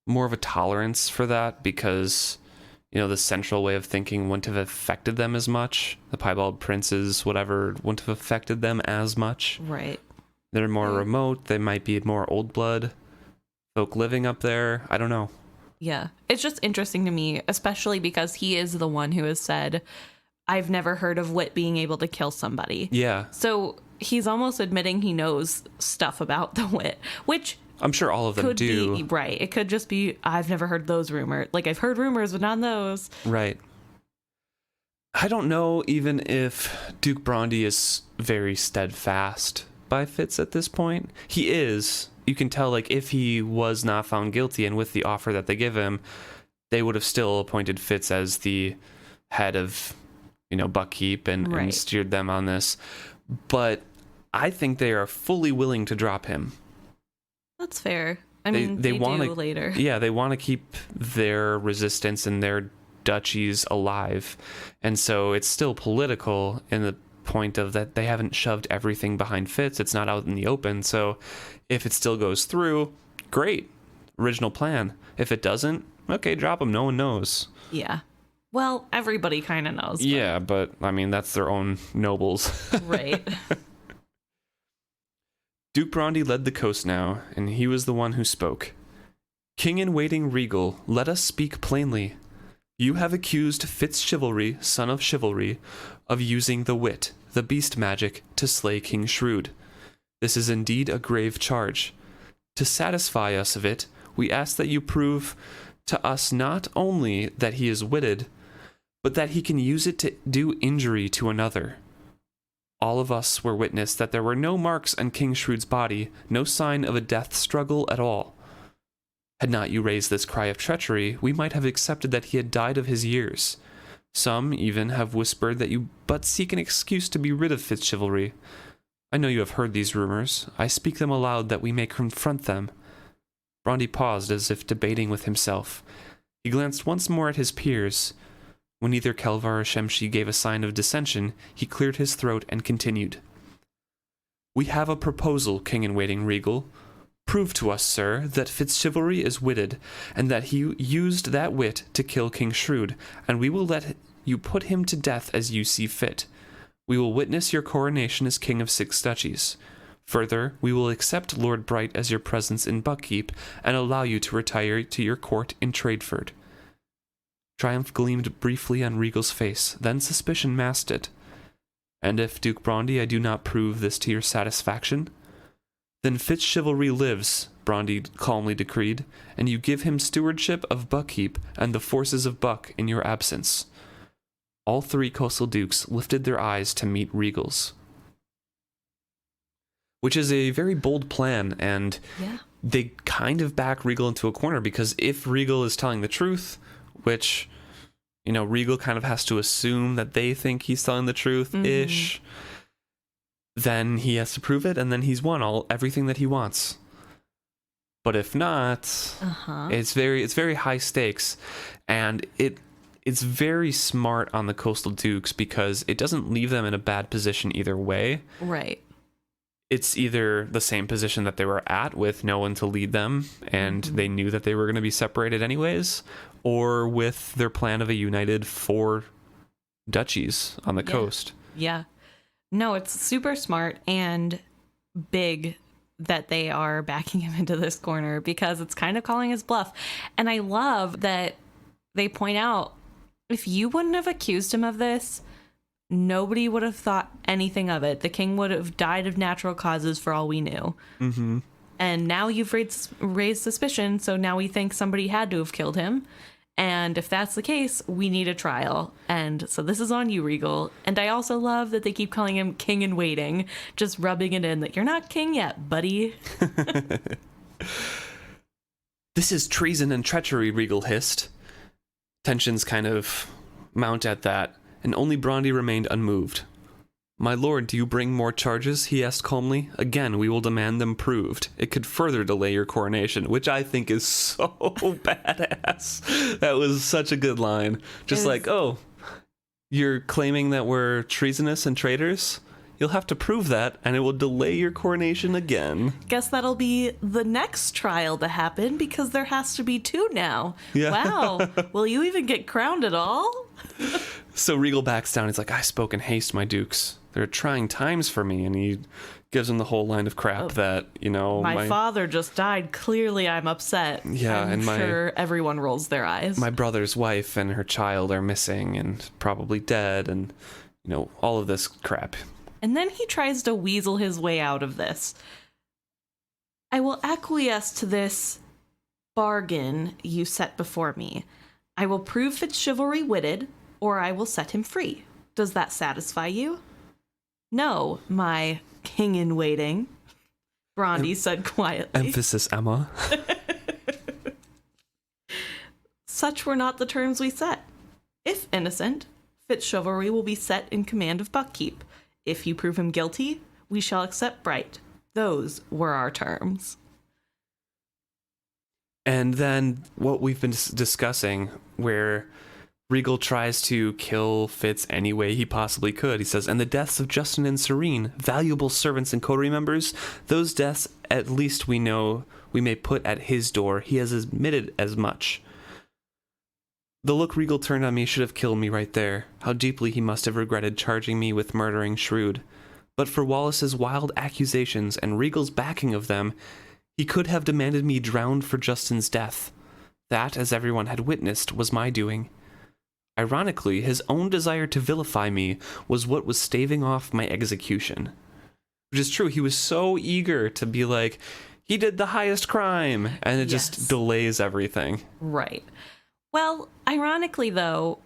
more of a tolerance for that because, the central way of thinking wouldn't have affected them as much. The piebald princes, whatever, wouldn't have affected them as much. Right. They're more remote. They might be more old blood folk living up there. I don't know. Yeah. It's just interesting to me, especially because he is the one who has said, I've never heard of wit being able to kill somebody. Yeah. So he's almost admitting he knows stuff about the wit, which I'm sure all of them could do. be, right. It could just be, I've never heard those rumors. Like, I've heard rumors, but not those. Right. I don't know even if Duke Brondy is very steadfast by Fitz at this point. He is. You can tell, like, if he was not found guilty and with the offer that they give him, they would have still appointed Fitz as the head of, Buckkeep and steered them on this. But I think they are fully willing to drop him. That's fair. I mean, they want do later. Yeah, they want to keep their resistance and their duchies alive. And so it's still political in the point of that they haven't shoved everything behind Fitz. It's not out in the open. So if it still goes through, great. Original plan. If it doesn't, okay, drop him. No one knows. Yeah. Well, everybody kind of knows. Yeah, but I mean, that's their own nobles. Right. Duke Brondy led the coast now, and he was the one who spoke. King-in-waiting Regal, let us speak plainly. You have accused FitzChivalry, son of chivalry, of using the wit, the beast magic, to slay King Shrewd. This is indeed a grave charge. To satisfy us of it, we ask that you prove to us not only that he is witted, but that he can use it to do injury to another. All of us were witness that there were no marks on King Shrewd's body, no sign of a death struggle at all. Had not you raised this cry of treachery, we might have accepted that he had died of his years. Some even have whispered that you but seek an excuse to be rid of FitzChivalry. I know you have heard these rumors. I speak them aloud that we may confront them. Brondy paused as if debating with himself. He glanced once more at his peers. When neither Kelvar or Shemshi gave a sign of dissension, he cleared his throat and continued. We have a proposal, King-in-waiting Regal. Prove to us, sir, that FitzChivalry is witted, and that he used that wit to kill King Shrewd, and we will let you put him to death as you see fit. We will witness your coronation as King of 6 duchies. Further, we will accept Lord Bright as your presence in Buckkeep, and allow you to retire to your court in Tradeford. Triumph gleamed briefly on Regal's face, then suspicion masked it. And if, Duke Brondy, I do not prove this to your satisfaction? Then FitzChivalry lives, Brondy calmly decreed, and you give him stewardship of Buckkeep and the forces of Buck in your absence. All 3 coastal dukes lifted their eyes to meet Regal's. Which is a very bold plan, and they kind of back Regal into a corner, because if Regal is telling the truth, which, Regal kind of has to assume that they think he's telling the truth-ish, then he has to prove it, and then he's won everything that he wants. But if not, it's very high stakes, and it's very smart on the coastal dukes, because it doesn't leave them in a bad position either way. Right. It's either the same position that they were at with no one to lead them, and they knew that they were going to be separated anyways, or with their plan of a united 4 duchies on the coast. Yeah. No, it's super smart and big that they are backing him into this corner, because it's kind of calling his bluff. And I love that they point out, if you wouldn't have accused him of this, nobody would have thought anything of it. The king would have died of natural causes for all we knew. Mm-hmm. And now you've raised suspicion, so now we think somebody had to have killed him. And if that's the case, we need a trial. And so this is on you, Regal. And I also love that they keep calling him King-in-waiting, just rubbing it in that you're not king yet, buddy. This is treason and treachery, Regal hissed. Tensions kind of mount at that, and only Brondy remained unmoved. My lord, do you bring more charges? He asked calmly. Again, we will demand them proved. It could further delay your coronation, which I think is so badass. That was such a good line. Just like, oh, you're claiming that we're treasonous and traitors? You'll have to prove that, and it will delay your coronation again. Guess that'll be the next trial to happen, because there has to be 2 now. Yeah. Wow. Will you even get crowned at all? So Regal backs down. He's like, I spoke in haste, my dukes. There are trying times for me. And he gives him the whole line of crap that, my father just died. Clearly I'm upset. Yeah. I'm sure everyone rolls their eyes. My brother's wife and her child are missing and probably dead. And, all of this crap. And then he tries to weasel his way out of this. I will acquiesce to this bargain you set before me. I will prove FitzChivalry witted, or I will set him free. Does that satisfy you? No, my king-in-waiting, Brondy said quietly. Emphasis, Emma. Such were not the terms we set. If innocent, FitzChivalry will be set in command of Buckkeep. If you prove him guilty, we shall accept Bright. Those were our terms. And then what we've been discussing, where Regal tries to kill Fitz any way he possibly could. He says, and the deaths of Justin and Serene, valuable servants and coterie members, those deaths at least we know we may put at his door. He has admitted as much. The look Regal turned on me should have killed me right there. How deeply he must have regretted charging me with murdering Shrewd. But for Wallace's wild accusations and Regal's backing of them, he could have demanded me drowned for Justin's death. That, as everyone had witnessed, was my doing. Ironically, his own desire to vilify me was what was staving off my execution. Which is true, he was so eager to be like, he did the highest crime, and it just delays everything. Right. Well, ironically, though,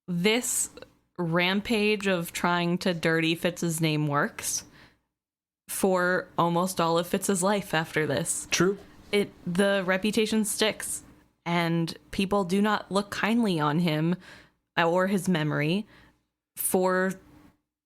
this rampage of trying to dirty Fitz's name works for almost all of Fitz's life after this. True. The reputation sticks, and people do not look kindly on him or his memory for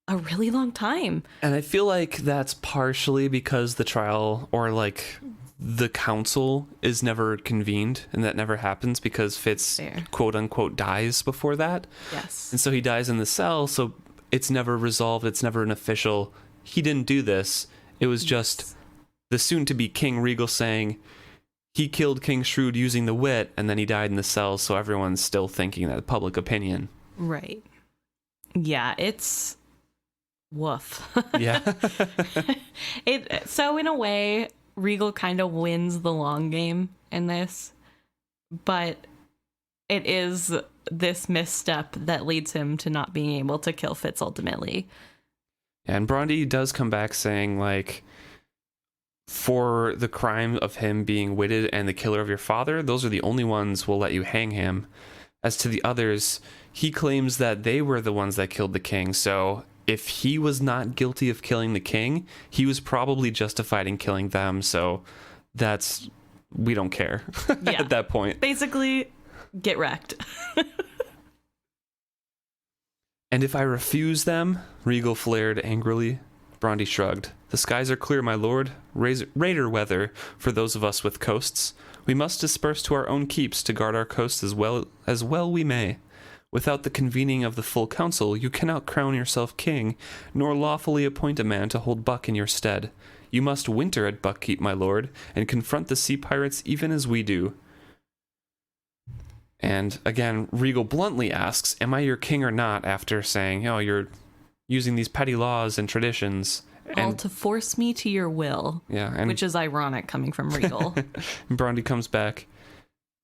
a really long time. And I feel like that's partially because the trial, or like the council, is never convened, and that never happens because Fitz quote unquote dies before that. Yes. And so he dies in the cell, so it's never resolved, it's never an official, he didn't do this. It was just the soon-to-be King Regal saying he killed King Shrewd using the wit, and then he died in the cell, so everyone's still thinking that public opinion. Right. Yeah, it's woof. Yeah. So in a way, Regal kind of wins the long game in this, but it is this misstep that leads him to not being able to kill Fitz ultimately. And Brondy does come back saying, like, for the crime of him being witted and the killer of your father, those are the only ones we'll let you hang him. As to the others, he claims that they were the ones that killed the king, so if he was not guilty of killing the king, he was probably justified in killing them, so we don't care at that point. Basically, get wrecked. And if I refuse them, Regal flared angrily. Brondy shrugged. The skies are clear, my lord. Raider weather for those of us with coasts. We must disperse to our own keeps to guard our coasts as well we may. Without the convening of the full council, you cannot crown yourself king, nor lawfully appoint a man to hold Buck in your stead. You must winter at Buckkeep, my lord, and confront the sea pirates even as we do. And again, Regal bluntly asks, am I your king or not, after saying, oh, you're using these petty laws and traditions. All to force me to your will. Yeah. Which is ironic coming from Regal. And Brondy comes back.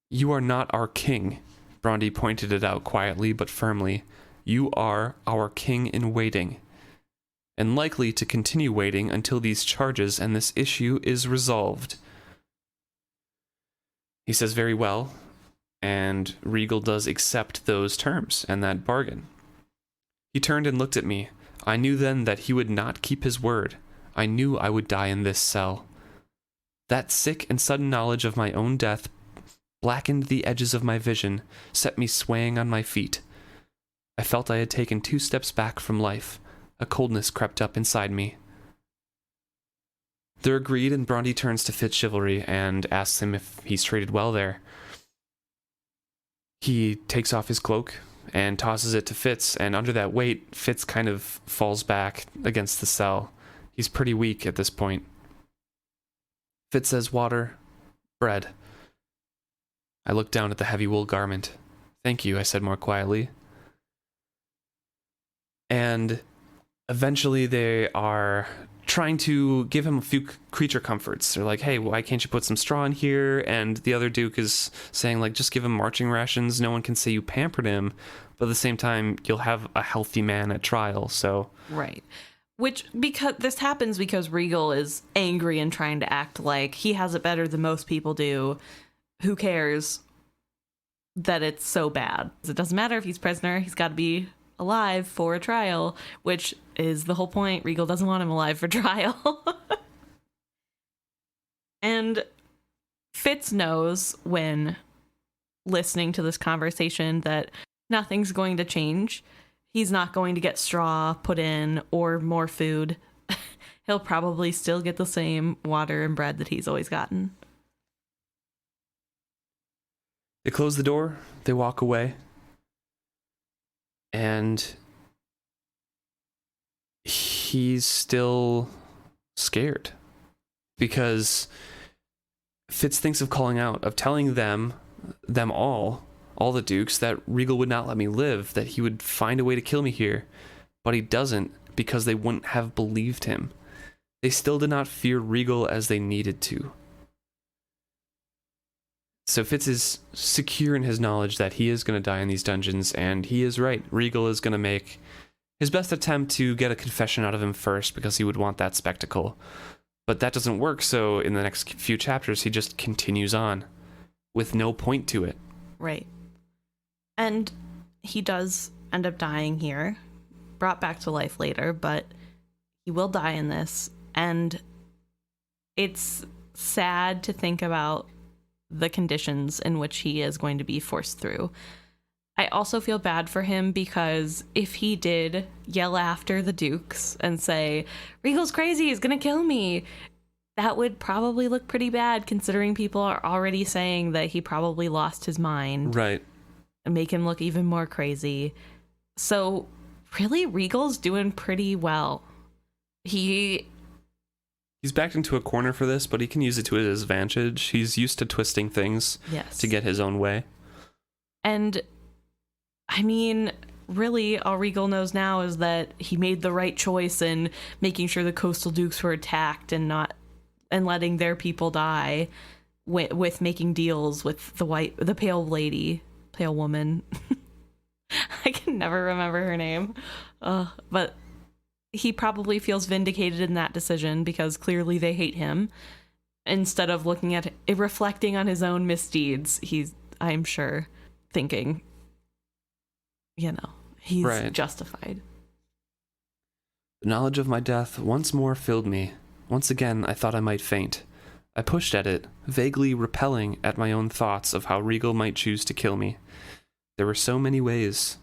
You are not our king. Brondy pointed it out quietly but firmly. You are our king in waiting, and likely to continue waiting until these charges and this issue is resolved. He says, very well. And Regal does accept those terms and that bargain. He turned and looked at me. I knew then that he would not keep his word. I knew I would die in this cell. That sick and sudden knowledge of my own death blackened the edges of my vision, set me swaying on my feet. I felt I had taken 2 steps back from life. A coldness crept up inside me. They're agreed, and Brondy turns to FitzChivalry and asks him if he's treated well there. He takes off his cloak and tosses it to Fitz, and under that weight, Fitz kind of falls back against the cell. He's pretty weak at this point. Fitz says, water, bread. I looked down at the heavy wool garment. Thank you, I said more quietly. And eventually they are trying to give him a few creature comforts. They're like, hey, why can't you put some straw in here? And the other Duke is saying, like, just give him marching rations. No one can say you pampered him. But at the same time, you'll have a healthy man at trial, so... Right. Because this happens because Regal is angry and trying to act like he has it better than most people do. Who cares that it's so bad? It doesn't matter if he's prisoner. He's got to be alive for a trial, which is the whole point. Regal doesn't want him alive for trial. And Fitz knows when listening to this conversation that nothing's going to change. He's not going to get straw put in or more food. He'll probably still get the same water and bread that he's always gotten. They close the door, they walk away, and he's still scared because Fitz thinks of calling out, of telling them all the Dukes, that Regal would not let me live, that he would find a way to kill me here, but he doesn't because they wouldn't have believed him. They still did not fear Regal as they needed to. So Fitz is secure in his knowledge that he is going to die in these dungeons, and he is right. Regal is going to make his best attempt to get a confession out of him first because he would want that spectacle. But that doesn't work, so in the next few chapters, he just continues on with no point to it. Right. And he does end up dying here, brought back to life later, but he will die in this. And it's sad to think about the conditions in which he is going to be forced through. I also feel bad for him because if he did yell after the Dukes and say, Regal's crazy, he's gonna kill me, that would probably look pretty bad considering people are already saying that he probably lost his mind. Right. And make him look even more crazy. So really, Regal's doing pretty well. He's backed into a corner for this, but he can use it to his advantage. He's used to twisting things to get his own way. And I mean, really, all Regal knows now is that he made the right choice in making sure the Coastal Dukes were attacked and letting their people die with making deals with the pale woman. I can never remember her name. But he probably feels vindicated in that decision because clearly they hate him. Instead of looking at it, reflecting on his own misdeeds, I'm sure, thinking, he's right. Justified. The knowledge of my death once more filled me. Once again, I thought I might faint. I pushed at it, vaguely repelling at my own thoughts of how Regal might choose to kill me. There were so many ways.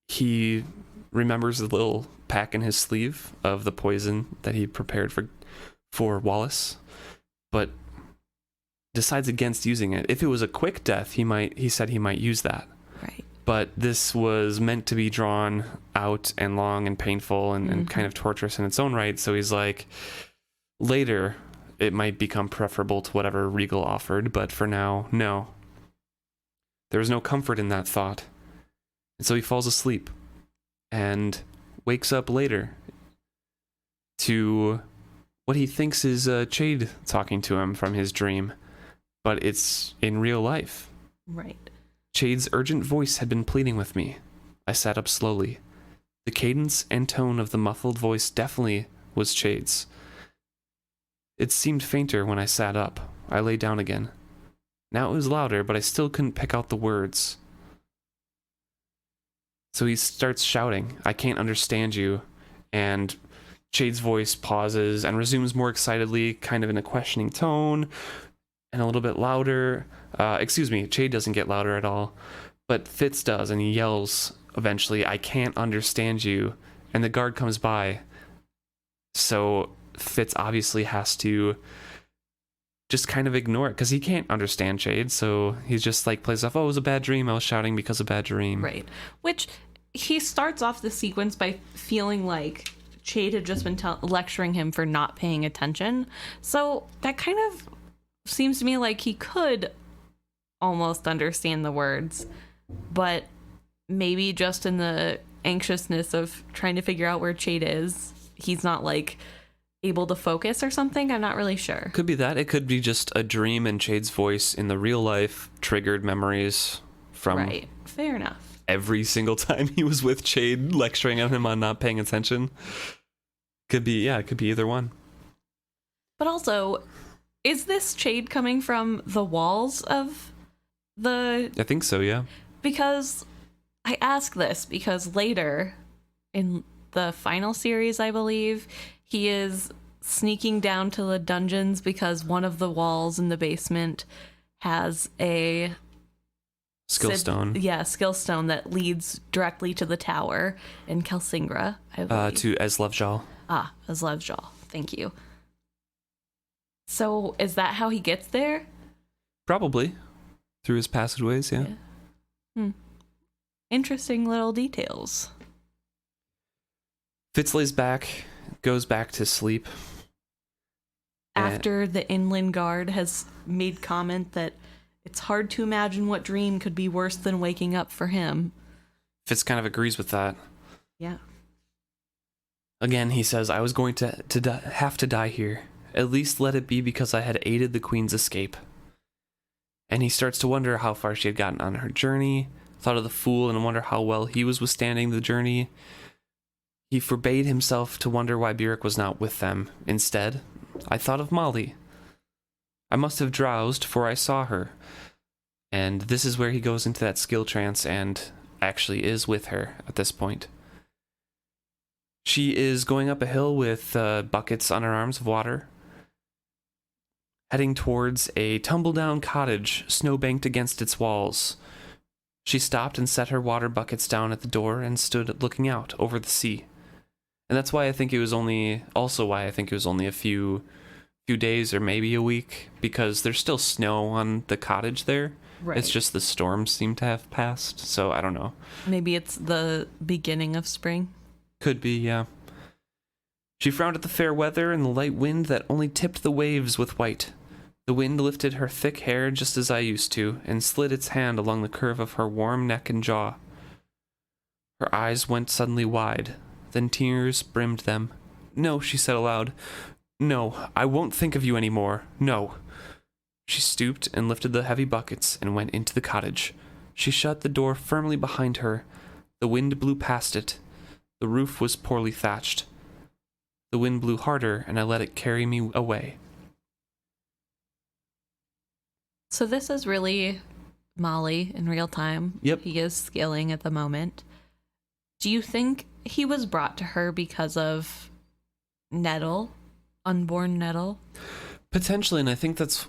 He remembers the little pack in his sleeve of the poison that he prepared for Wallace, but decides against using it. If it was a quick death, he said he might use that. Right. But this was meant to be drawn out and long and painful and kind of torturous in its own right. So he's like, later it might become preferable to whatever Regal offered, but for now, no. There was no comfort in that thought. And so he falls asleep and wakes up later to what he thinks is Chade talking to him from his dream, but it's in real life. Right. Chade's urgent voice had been pleading with me. I sat up slowly. The cadence and tone of the muffled voice definitely was Chade's. It seemed fainter when I sat up. I lay down again. Now it was louder, but I still couldn't pick out the words. So he starts shouting, I can't understand you, and Chade's voice pauses and resumes more excitedly, kind of in a questioning tone, and a little bit louder. Chade doesn't get louder at all, but Fitz does, and he yells eventually, I can't understand you, and the guard comes by. So Fitz obviously has to just kind of ignore it, because he can't understand Chade, so he's just like plays off, oh, it was a bad dream, I was shouting because of a bad dream. Right. Which, he starts off the sequence by feeling like Chade had just been lecturing him for not paying attention, so that kind of seems to me like he could almost understand the words, but maybe just in the anxiousness of trying to figure out where Chade is, he's not like able to focus or something. I'm not really sure. Could be that. It could be just a dream, and Chade's voice in the real life triggered memories from... Right. Fair enough. every single time he was with Chade, lecturing on him on not paying attention. It could be either one. But also, is this Chade coming from the walls of the... I think so, yeah. Because I ask this because later in the final series, I believe, he is sneaking down to the dungeons because one of the walls in the basement has a skill stone. Yeah, skill stone that leads directly to the tower in Kelsingra, I believe. To Eslevjal. Eslevjal. Thank you. So is that how he gets there? Probably. Through his passageways, yeah. Interesting little details. Fitz lays back, goes back to sleep. After the inland guard has made comment that it's hard to imagine what dream could be worse than waking up for him. Fitz kind of agrees with that. Yeah. Again, he says, I was going to have to die here. At least let it be because I had aided the queen's escape. And he starts to wonder how far she had gotten on her journey, thought of the fool and wonder how well he was withstanding the journey. He forbade himself to wonder why Burek was not with them. Instead, I thought of Molly. I must have drowsed, for I saw her. And this is where he goes into that skill trance and actually is with her at this point. She is going up a hill with buckets on her arms of water, heading towards a tumble-down cottage snowbanked against its walls. She stopped and set her water buckets down at the door and stood looking out over the sea. And that's why I think it was only a few days or maybe a week, because there's still snow on the cottage there. Right. It's just the storms seem to have passed, so I don't know. Maybe it's the beginning of spring. Could be, yeah. She frowned at the fair weather and the light wind that only tipped the waves with white. The wind lifted her thick hair just as I used to, and slid its hand along the curve of her warm neck and jaw. Her eyes went suddenly wide, then tears brimmed them. No, she said aloud. No, I won't think of you any more. No. She stooped and lifted the heavy buckets and went into the cottage. She shut the door firmly behind her. The wind blew past it. The roof was poorly thatched. The wind blew harder, and I let it carry me away. So this is really Molly in real time. Yep. He is scaling at the moment. Do you think he was brought to her because of Nettle? Unborn Nettle? Potentially, and I think that's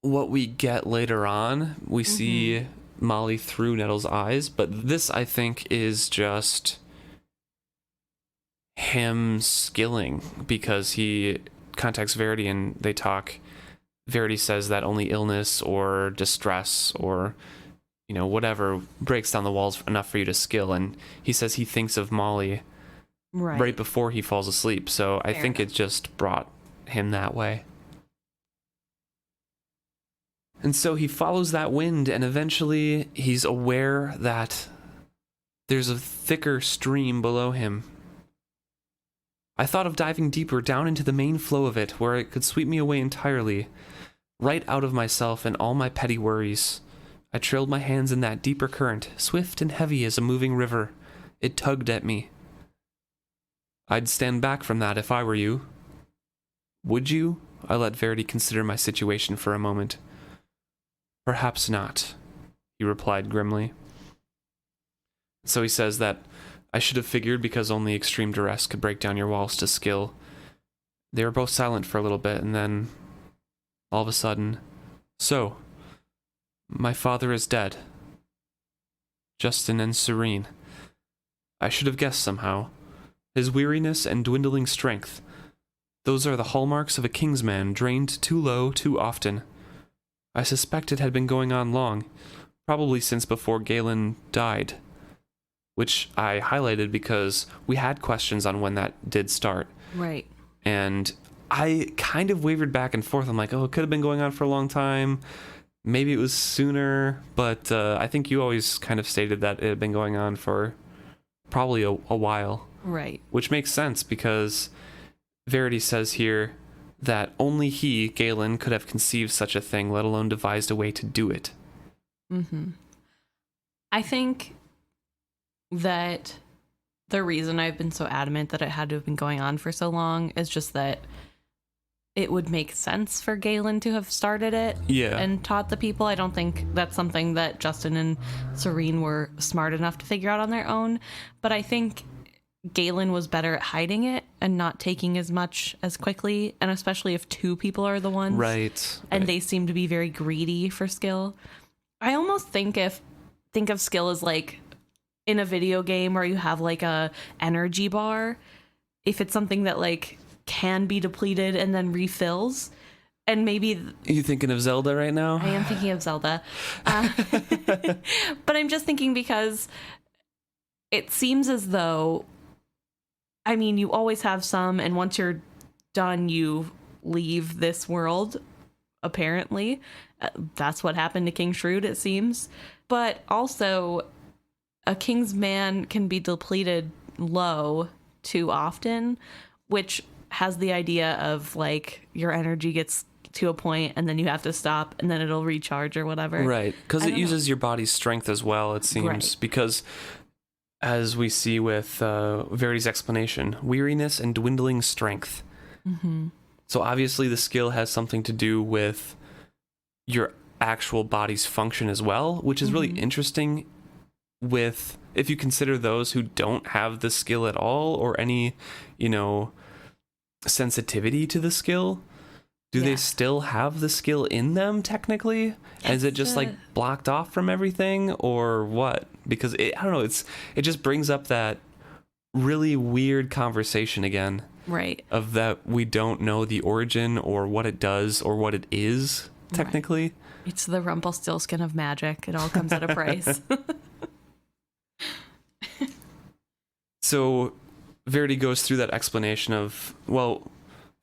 what we get later on. We see Molly through Nettle's eyes, but this, I think, is just him skilling, because he contacts Verity and they talk. Verity says that only illness or distress or, whatever breaks down the walls enough for you to skill, and he says he thinks of Molly right before he falls asleep, so I think it just brought him that way. And so he follows that wind, and eventually he's aware that there's a thicker stream below him. I thought of diving deeper down into the main flow of it, where it could sweep me away entirely, right out of myself and all my petty worries. I trailed my hands in that deeper current, swift and heavy as a moving river. It tugged at me. I'd stand back from that if I were you. Would you? I let Verity consider my situation for a moment. Perhaps not, he replied grimly. So he says that I should have figured, because only extreme duress could break down your walls to skill. They were both silent for a little bit, and then, all of a sudden, so, my father is dead. Justin and Serene. I should have guessed somehow. His weariness and dwindling strength. Those are the hallmarks of a king's man drained too low too often. I suspect it had been going on long, probably since before Galen died. Which I highlighted because we had questions on when that did start. Right. And I kind of wavered back and forth. I'm like, it could have been going on for a long time. Maybe it was sooner. But I think you always kind of stated that it had been going on for probably a while. Right. Which makes sense, because Verity says here that only he, Galen, could have conceived such a thing, let alone devised a way to do it. I think that the reason I've been so adamant that it had to have been going on for so long is just that it would make sense for Galen to have started it and taught the people. I don't think that's something that Justin and Serene were smart enough to figure out on their own. But I think Galen was better at hiding it and not taking as much as quickly, and especially if two people are the ones. Right. And they seem to be very greedy for skill. I almost think of skill as like in a video game where you have like a energy bar. If it's something that like can be depleted and then refills, and maybe Are you thinking of Zelda right now? I am thinking of Zelda, but I'm just thinking because it seems as though, I mean, you always have some, and once you're done, you leave this world. Apparently, that's what happened to King Shrewd, it seems. But also, a king's man can be depleted low too often, which has the idea of like your energy gets to a point and then you have to stop and then it'll recharge or whatever. Right. Because it uses your body's strength as well, it seems. Right. Because as we see with Verity's explanation, weariness and dwindling strength. Mm-hmm. So obviously the skill has something to do with your actual body's function as well, which is really interesting with if you consider those who don't have the skill at all or any, sensitivity to the skill. Do they still have the skill in them technically? Is it just like blocked off from everything or what? Because I don't know, it just brings up that really weird conversation again. Right. Of that we don't know the origin or what it does or what it is technically. Right. It's the Rumpelstiltskin of magic. It all comes at a price. So Verity goes through that explanation of, well,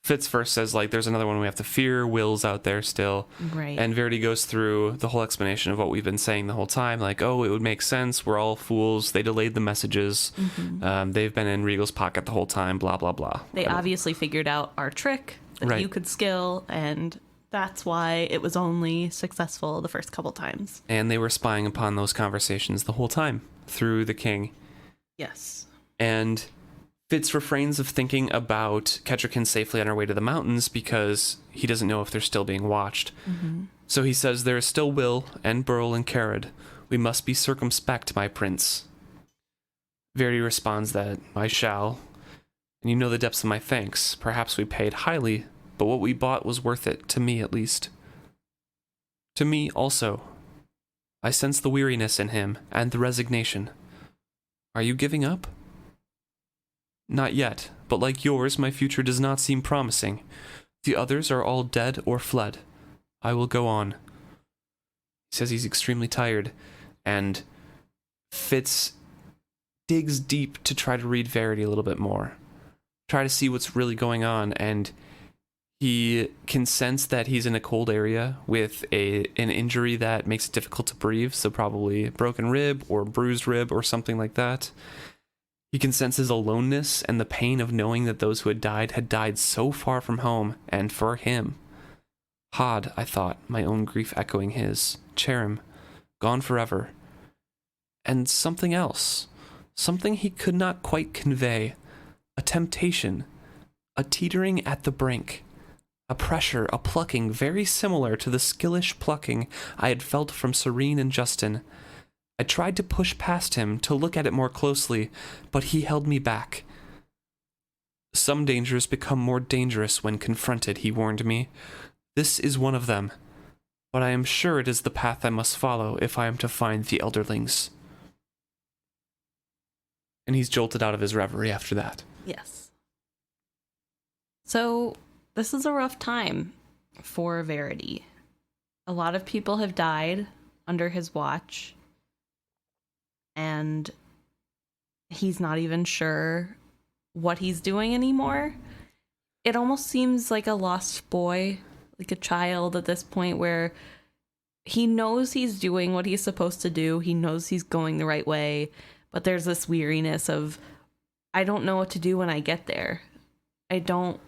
Fitz first says, like, there's another one we have to fear. Will's out there still. Right. And Verity goes through the whole explanation of what we've been saying the whole time. Like, oh, it would make sense. We're all fools. They delayed the messages. They've been in Regal's pocket the whole time, blah, blah, blah. They obviously figured out our trick that you could skill, and that's why it was only successful the first couple times. And they were spying upon those conversations the whole time through the king. Yes. And Fitz refrains of thinking about Kettrikin safely on her way to the mountains because he doesn't know if they're still being watched. So he says, there is still Will and Burl and Carrad. We must be circumspect, my prince. Verity responds that I shall, and you know the depths of my thanks. Perhaps we paid highly, but what we bought was worth it, to me at least. To me also. I sense the weariness in him and the resignation. Are you giving up? Not yet, but like yours, my future does not seem promising. The others are all dead or fled. I will go on. He says he's extremely tired, and Fitz digs deep to try to read Verity a little bit more. Try to see what's really going on, and he can sense that he's in a cold area with an injury that makes it difficult to breathe, so probably a broken rib or bruised rib or something like that. He can sense his aloneness and the pain of knowing that those who had died so far from home, and for him. Hodd, I thought, my own grief echoing his. Cherim, gone forever. And something else. Something he could not quite convey. A temptation. A teetering at the brink. A pressure, a plucking very similar to the skillish plucking I had felt from Serene and Justin. I tried to push past him to look at it more closely, but he held me back. Some dangers become more dangerous when confronted, he warned me. This is one of them, but I am sure it is the path I must follow if I am to find the Elderlings. And he's jolted out of his reverie after that. Yes. So, this is a rough time for Verity. A lot of people have died under his watch. And he's not even sure what he's doing anymore. It almost seems like a lost boy, like a child at this point where he knows he's doing what he's supposed to do. He knows he's going the right way, but there's this weariness of, I don't know what to do when I get there. I don't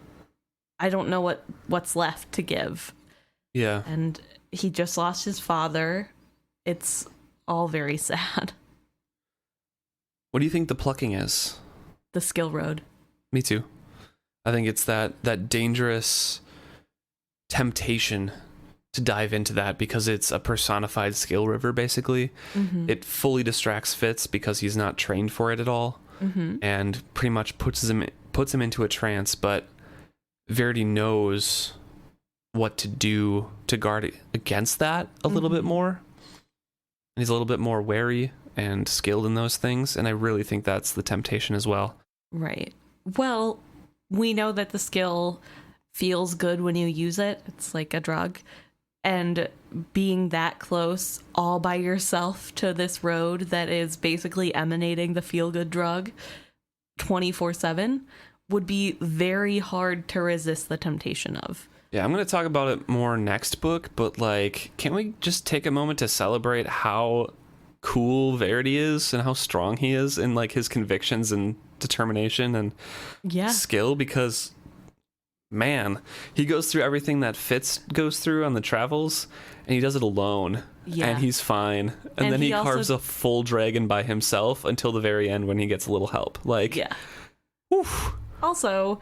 know what's left to give. Yeah. And he just lost his father. It's all very sad. What do you think the plucking is? The skill road. Me too. I think it's that dangerous temptation to dive into that because it's a personified skill river, basically. Mm-hmm. It fully distracts Fitz because he's not trained for it at all, and pretty much puts him into a trance, but Verity knows what to do to guard against that a little bit more. And he's a little bit more wary and skilled in those things, and I really think that's the temptation as well. Right. Well, we know that the skill feels good when you use it. It's like a drug. And being that close all by yourself to this road that is basically emanating the feel-good drug 24/7 would be very hard to resist the temptation of. Yeah, I'm going to talk about it more next book, but like, can't we just take a moment to celebrate how cool Verity is and how strong he is in like his convictions and determination and skill? Because man, he goes through everything that Fitz goes through on the travels, and he does it alone, and he's fine. And then he carves a full dragon by himself until the very end when he gets a little help. Like, oof. Also,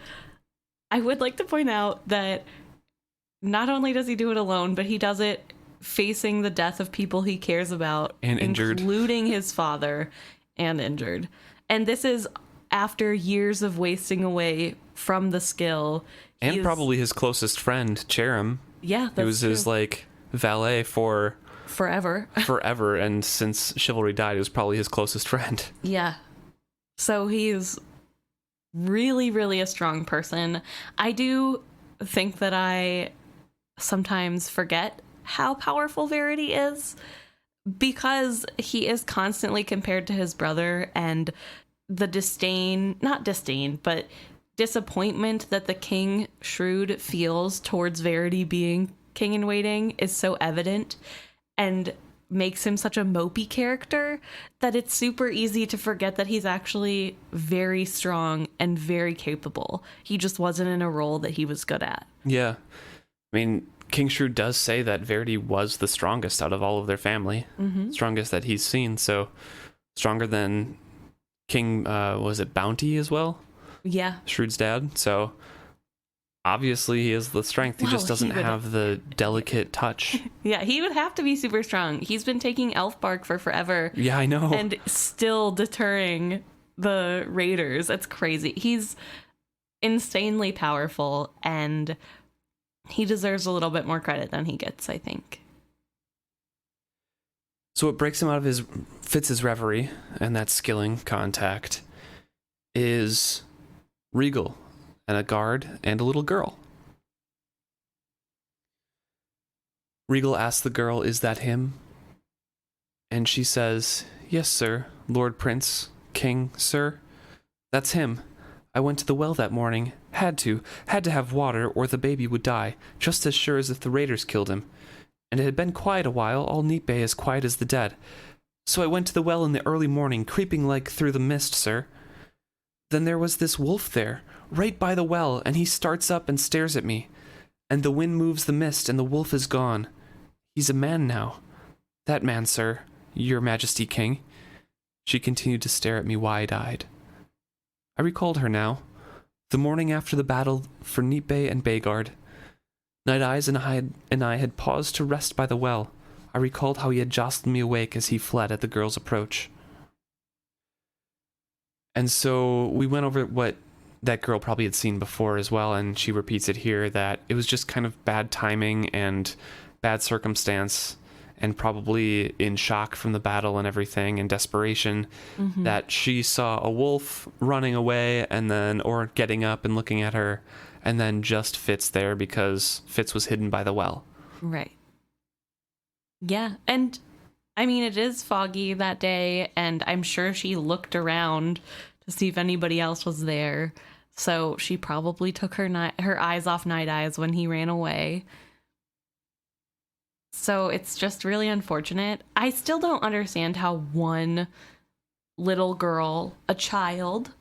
I would like to point out that not only does he do it alone, but he does it facing the death of people he cares about. And injured. Including his father, and injured. And this is after years of wasting away from the skill. And probably his closest friend, Cherim. Yeah, that's He was true. his, like, valet for... Forever. Forever, and since Chivalry died, he was probably his closest friend. Yeah. So he's really, really a strong person. I do think that I sometimes forget how powerful Verity is, because he is constantly compared to his brother, and the disappointment that the King Shrewd feels towards Verity being king in waiting is so evident and makes him such a mopey character that it's super easy to forget that he's actually very strong and very capable. He just wasn't in a role that he was good at. Yeah. I mean, King Shrewd does say that Verity was the strongest out of all of their family. Strongest that he's seen, so stronger than King, was it Bounty as well? Yeah. Shrewd's dad. So obviously he has the strength. He just doesn't have the delicate touch. Yeah, he would have to be super strong. He's been taking elf bark for forever. Yeah, I know. And still deterring the raiders. It's crazy. He's insanely powerful, and he deserves a little bit more credit than he gets, I think. So what breaks him out of his Fitz's reverie and that skilling contact is Regal and a guard and a little girl. Regal asks the girl, "Is that him?" And she says, "Yes, sir, Lord Prince, King, sir. That's him. I went to the well that morning. Had to have water or the baby would die, just as sure as if the raiders killed him. And it had been quiet a while, all Nighteye as quiet as the dead. So I went to the well in the early morning, creeping like through the mist, sir. Then there was this wolf there, right by the well, and he starts up and stares at me. And the wind moves the mist, and the wolf is gone. He's a man now. That man, sir, your majesty king." She continued to stare at me wide-eyed. I recalled her now. The morning after the battle for Nighteye and Bagard. Nighteye and I had paused to rest by the well. I recalled how he had jostled me awake as he fled at the girl's approach. And so we went over what that girl probably had seen before as well, and she repeats it here, that it was just kind of bad timing and bad circumstance, and probably in shock from the battle and everything and desperation, that she saw a wolf running away or getting up and looking at her, and then just Fitz there because Fitz was hidden by the well. Right. Yeah, and I mean, it is foggy that day, and I'm sure she looked around to see if anybody else was there. So she probably took her eyes off Nighteye's when he ran away. So it's just really unfortunate. I still don't understand how one little girl, a child,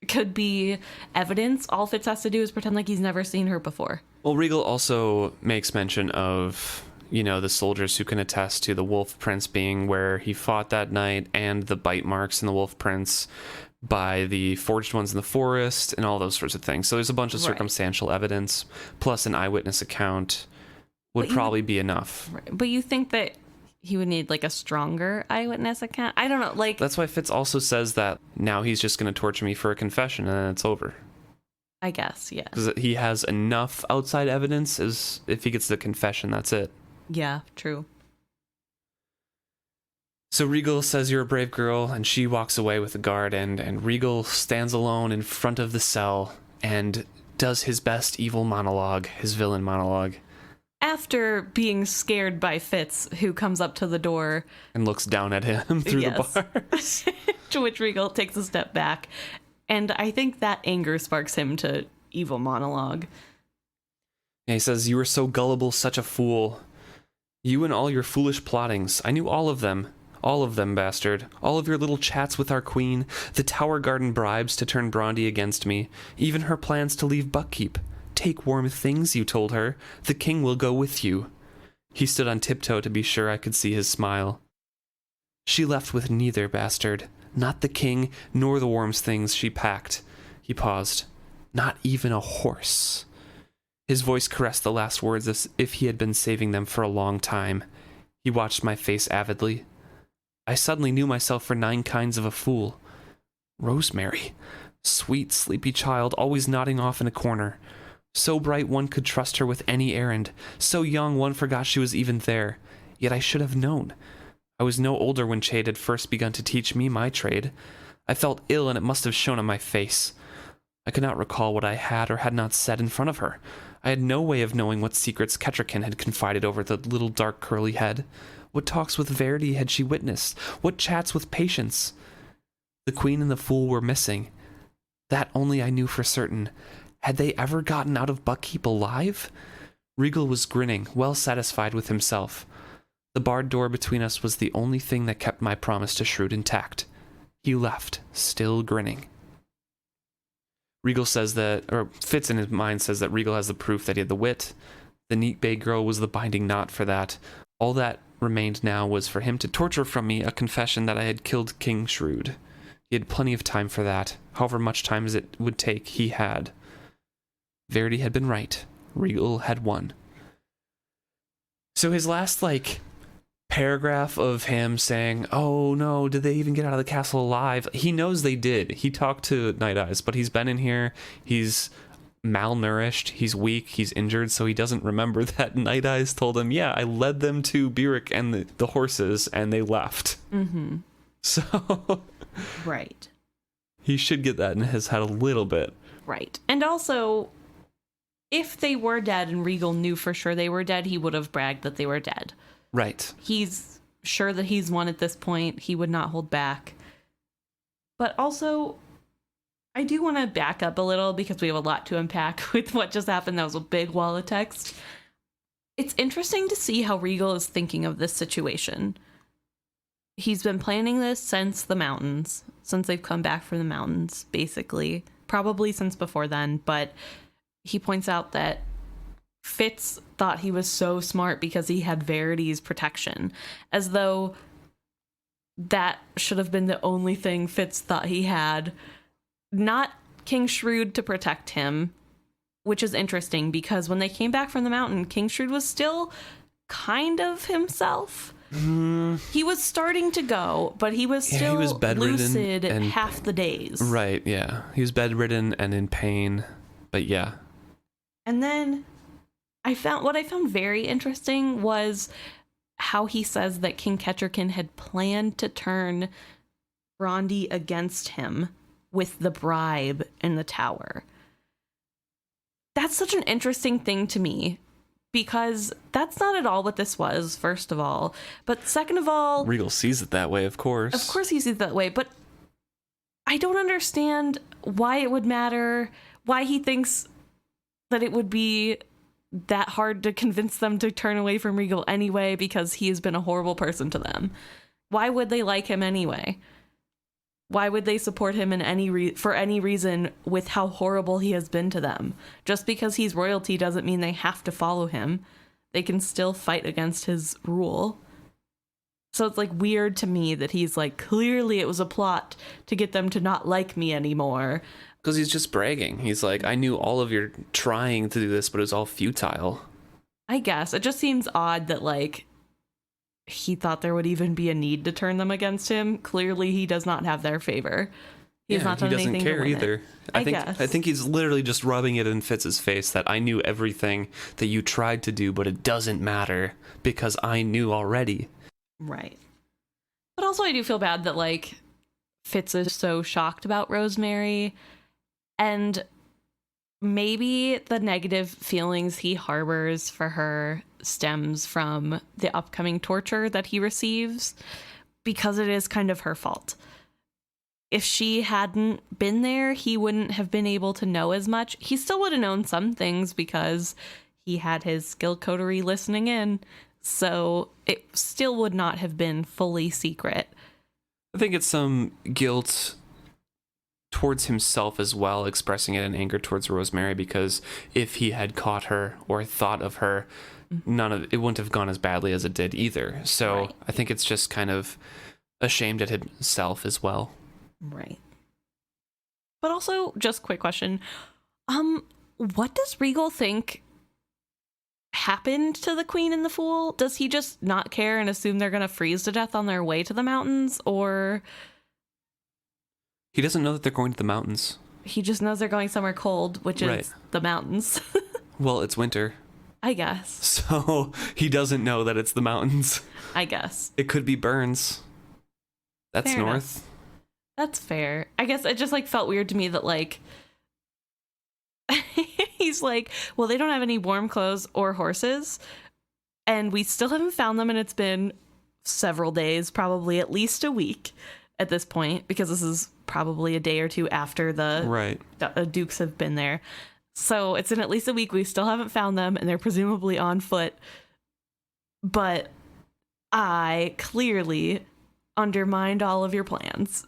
could be evidence. All Fitz has to do is pretend like he's never seen her before. Well, Regal also makes mention of, the soldiers who can attest to the wolf prints being where he fought that night, and the bite marks in the wolf prints by the forged ones in the forest, and all those sorts of things. So there's a bunch of circumstantial evidence, plus an eyewitness account would probably be enough. Right. But you think that he would need like a stronger eyewitness account? I don't know. Like, that's why Fitz also says that now he's just going to torture me for a confession and then it's over. I guess, yeah. Because he has enough outside evidence, as if he gets the confession, that's it. Yeah, true. So Regal says you're a brave girl, and she walks away with the guard, and Regal stands alone in front of the cell and does his best evil monologue, his villain monologue. After being scared by Fitz, who comes up to the door and looks down at him through the bars. To which Regal takes a step back. And I think that anger sparks him to evil monologue. Yeah, he says, you were so gullible, such a fool. You and all your foolish plottings. I knew all of them. All of them, bastard. All of your little chats with our queen, the Tower Garden bribes to turn Brondy against me, even her plans to leave Buckkeep. Take warm things, you told her. The king will go with you. He stood on tiptoe to be sure I could see his smile. She left with neither, bastard. Not the king, nor the warm things she packed. He paused. Not even a horse. His voice caressed the last words as if he had been saving them for a long time. He watched my face avidly. I suddenly knew myself for 9 kinds of a fool. Rosemary. Sweet, sleepy child, always nodding off in a corner. So bright one could trust her with any errand. So young one forgot she was even there. Yet I should have known. I was no older when Chade had first begun to teach me my trade. I felt ill, and it must have shown on my face. I could not recall what I had or had not said in front of her. I had no way of knowing what secrets Kettrikin had confided over the little dark curly head. What talks with Verity had she witnessed? What chats with Patience? The queen and the fool were missing. That only I knew for certain. Had they ever gotten out of Buckkeep alive? Regal was grinning, well satisfied with himself. The barred door between us was the only thing that kept my promise to Shrewd intact. He left, still grinning. Regal says that, or Fitz in his mind says that Regal has the proof that he had the wit. The neat bay girl was the binding knot for that. All that remained now was for him to torture from me a confession that I had killed King Shrewd. He had plenty of time for that. However much time as it would take, he had. Verity had been right. Regal had won. So his last, paragraph of him saying, oh no, did they even get out of the castle alive? He knows they did. He talked to Nighteye, but he's been in here. He's malnourished. He's weak. He's injured. So he doesn't remember that Nighteye told him, yeah, I led them to Burek and the horses and they left. Mm-hmm. So right. He should get that in his head a little bit. Right. And also, if they were dead and Regal knew for sure they were dead, he would have bragged that they were dead. Right. He's sure that he's won at this point. He would not hold back. But also, I do want to back up a little because we have a lot to unpack with what just happened. That was a big wall of text. It's interesting to see how Regal is thinking of this situation. He's been planning this since the mountains, since they've come back from the mountains, basically. Probably since before then, but he points out that Fitz thought he was so smart because he had Verity's protection, as though that should have been the only thing Fitz thought he had. Not King Shrewd to protect him, which is interesting because when they came back from the mountain, King Shrewd was still kind of himself. He was starting to go, but he was still lucid half the days. Right, yeah. He was bedridden and in pain, but yeah. And then what I found very interesting was how he says that King Kettrikin had planned to turn Brondy against him with the bribe in the tower. That's such an interesting thing to me, because that's not at all what this was, first of all. But second of all... Regal sees it that way, of course. Of course he sees it that way, but I don't understand why it would matter, why he thinks that it would be that hard to convince them to turn away from Regal anyway, because he has been a horrible person to them. Why would they like him anyway? Why would they support him in for any reason with how horrible he has been to them? Just because he's royalty doesn't mean they have to follow him. they can still fight against his rule. So it's like weird to me that he's like, clearly it was a plot to get them to not like me anymore. Because he's just bragging. He's like, I knew all of your trying to do this, but it was all futile. I guess. It just seems odd that, like, he thought there would even be a need to turn them against him. Clearly, he does not have their favor. He doesn't care either. I think he's literally just rubbing it in Fitz's face that I knew everything that you tried to do, but it doesn't matter because I knew already. Right. But also I do feel bad that, like, Fitz is so shocked about Rosemary, and maybe the negative feelings he harbors for her stems from the upcoming torture that he receives, because it is kind of her fault. If she hadn't been there, he wouldn't have been able to know as much. He still would have known some things because he had his skill coterie listening in. So it still would not have been fully secret. I think it's some guilt towards himself as well, expressing it in anger towards Rosemary, because if he had caught her or thought of her, none of it wouldn't have gone as badly as it did either. So right. I think it's just kind of ashamed at himself as well. Right. But also, just quick question. What does Regal think happened to the Queen and the Fool? Does he just not care and assume they're going to freeze to death on their way to the mountains, or he doesn't know that they're going to the mountains? He just knows they're going somewhere cold, which is the mountains. Well, it's winter, I guess. So he doesn't know that it's the mountains. I guess. It could be Burns. That's fair north. Enough. That's fair. I guess it just, like, felt weird to me that, like, he's like, well, they don't have any warm clothes or horses, and we still haven't found them, and it's been several days, probably at least a week at this point, because this is probably a day or two after the Dukes have been there. So it's in at least a week. We still haven't found them, and they're presumably on foot. But I clearly undermined all of your plans.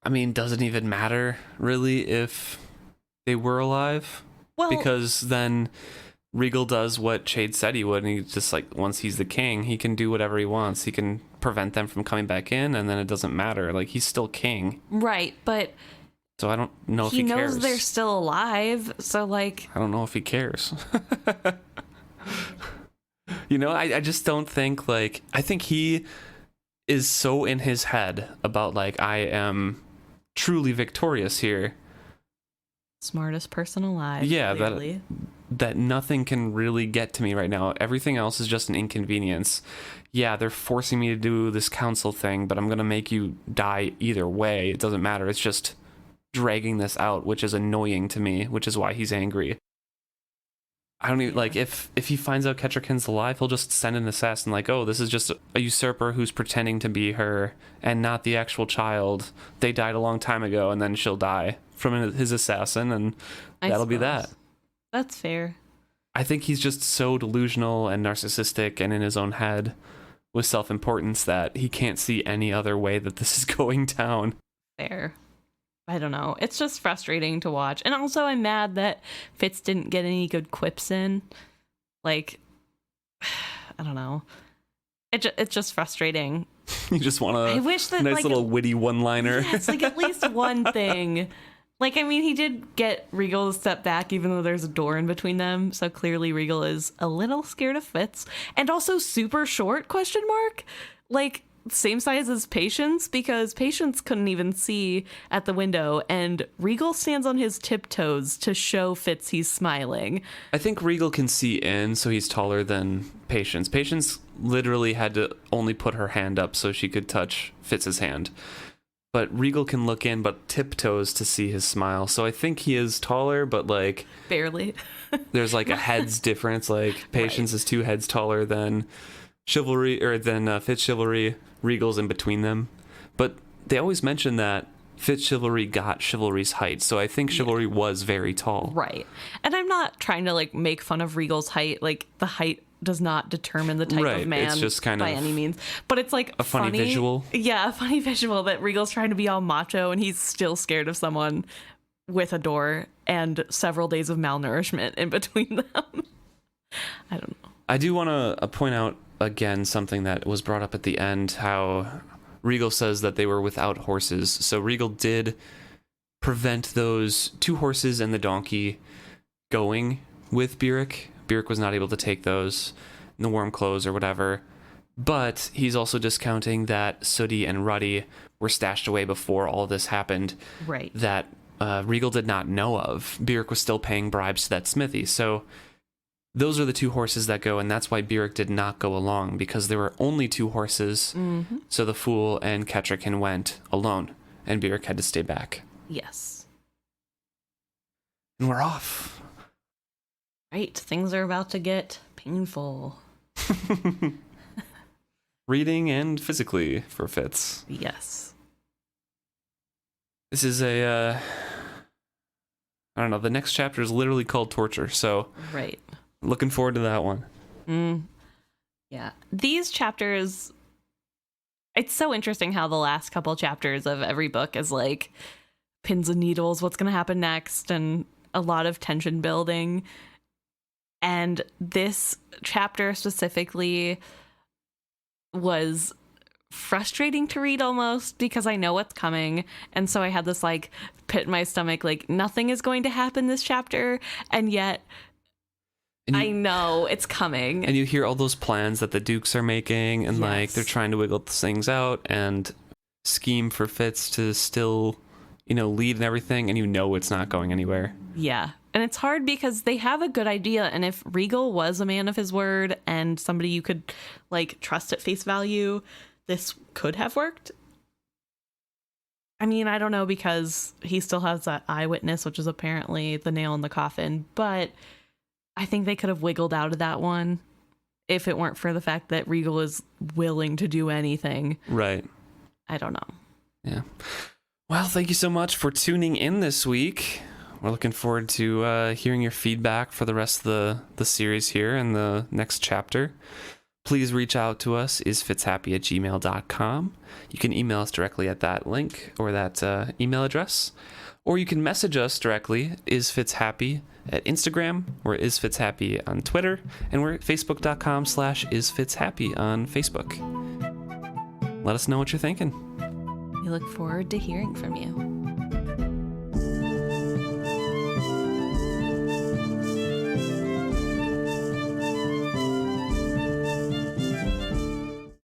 I mean, doesn't even matter, really, if they were alive. Well, because then Regal does what Chade said he would, and he just, like, once he's the king, he can do whatever he wants. He can prevent them from coming back in, and then it doesn't matter. Like, he's still king. Right, but so I don't know if he cares. He knows they're still alive, so, like, I don't know if he cares. You know, I just don't think, like, I think he is so in his head about, like, I am truly victorious here. Smartest person alive. Yeah, clearly. that nothing can really get to me right now. Everything else is just an inconvenience. Yeah, they're forcing me to do this council thing, but I'm going to make you die either way. It doesn't matter. It's just dragging this out, which is annoying to me, which is why he's angry. I don't even, like, if he finds out Ketcherkin's alive, he'll just send an assassin, like, oh, this is just a usurper who's pretending to be her and not the actual child. They died a long time ago, and then she'll die from his assassin, and that'll be that. That's fair. I think he's just so delusional and narcissistic and in his own head with self-importance that he can't see any other way that this is going down. Fair. I don't know. It's just frustrating to watch. And also I'm mad that Fitz didn't get any good quips in. Like, I don't know. It's just frustrating. You just want I wish that, nice like, little witty one-liner. Yeah, it's like at least one thing. Like, I mean, he did get Regal to step back even though there's a door in between them. So clearly Regal is a little scared of Fitz. And also super short, ? Like, same size as Patience, because Patience couldn't even see at the window, and Regal stands on his tiptoes to show Fitz he's smiling. I think Regal can see in, so he's taller than Patience. Patience literally had to only put her hand up so she could touch Fitz's hand. But Regal can look in, but tiptoes to see his smile. So I think he is taller, but, like, barely. There's, like, a head's difference. Like, Patience is 2 heads taller than Chivalry, or than FitzChivalry. Regal's in between them. But they always mention that FitzChivalry got Chivalry's height, so I think Chivalry was very tall. Right. And I'm not trying to, like, make fun of Regal's height. Like, the height does not determine the type of man, it's just kind by of any means. But it's, like, a funny visual. Yeah, a funny visual that Regal's trying to be all macho, and he's still scared of someone with a door and several days of malnourishment in between them. I don't know. I do want to point out again something that was brought up at the end, how Regal says that they were without horses. So Regal did prevent those 2 horses and the donkey going with Beric. Beric was not able to take those in the warm clothes or whatever. But he's also discounting that Sooty and Ruddy were stashed away before all this happened. Right. That Regal did not know of. Beric was still paying bribes to that smithy. So those are the 2 horses that go, and that's why Beric did not go along, because there were only 2 horses. Mm-hmm. So the Fool and Kettricken went alone, and Beric had to stay back. Yes. And we're off. Right. Things are about to get painful. Reading and physically for Fitz. Yes. This is I don't know, the next chapter is literally called Torture, so right. Looking forward to that one. Yeah. These chapters, it's so interesting how the last couple chapters of every book is like pins and needles, what's going to happen next, and a lot of tension building. And this chapter specifically was frustrating to read almost, because I know what's coming, and so I had this like pit in my stomach, like nothing is going to happen this chapter, and yet I know it's coming. And you hear all those plans that the Dukes are making, and like they're trying to wiggle things out and scheme for Fitz to still, lead and everything, and it's not going anywhere. Yeah. And it's hard because they have a good idea, and if Regal was a man of his word and somebody you could like trust at face value, this could have worked. I mean, I don't know, because he still has that eyewitness, which is apparently the nail in the coffin, but I think they could have wiggled out of that one if it weren't for the fact that Regal is willing to do anything. Right. I don't know. Yeah. Well, thank you so much for tuning in this week. We're looking forward to hearing your feedback for the rest of the series here in the next chapter. Please reach out to us, isfitzhappy@gmail.com. You can email us directly at that link or that email address. Or you can message us directly, isfitzhappy at Instagram, or isfitzhappy on Twitter, and we're at facebook.com/isfitzhappy on Facebook. Let us know what you're thinking. We look forward to hearing from you.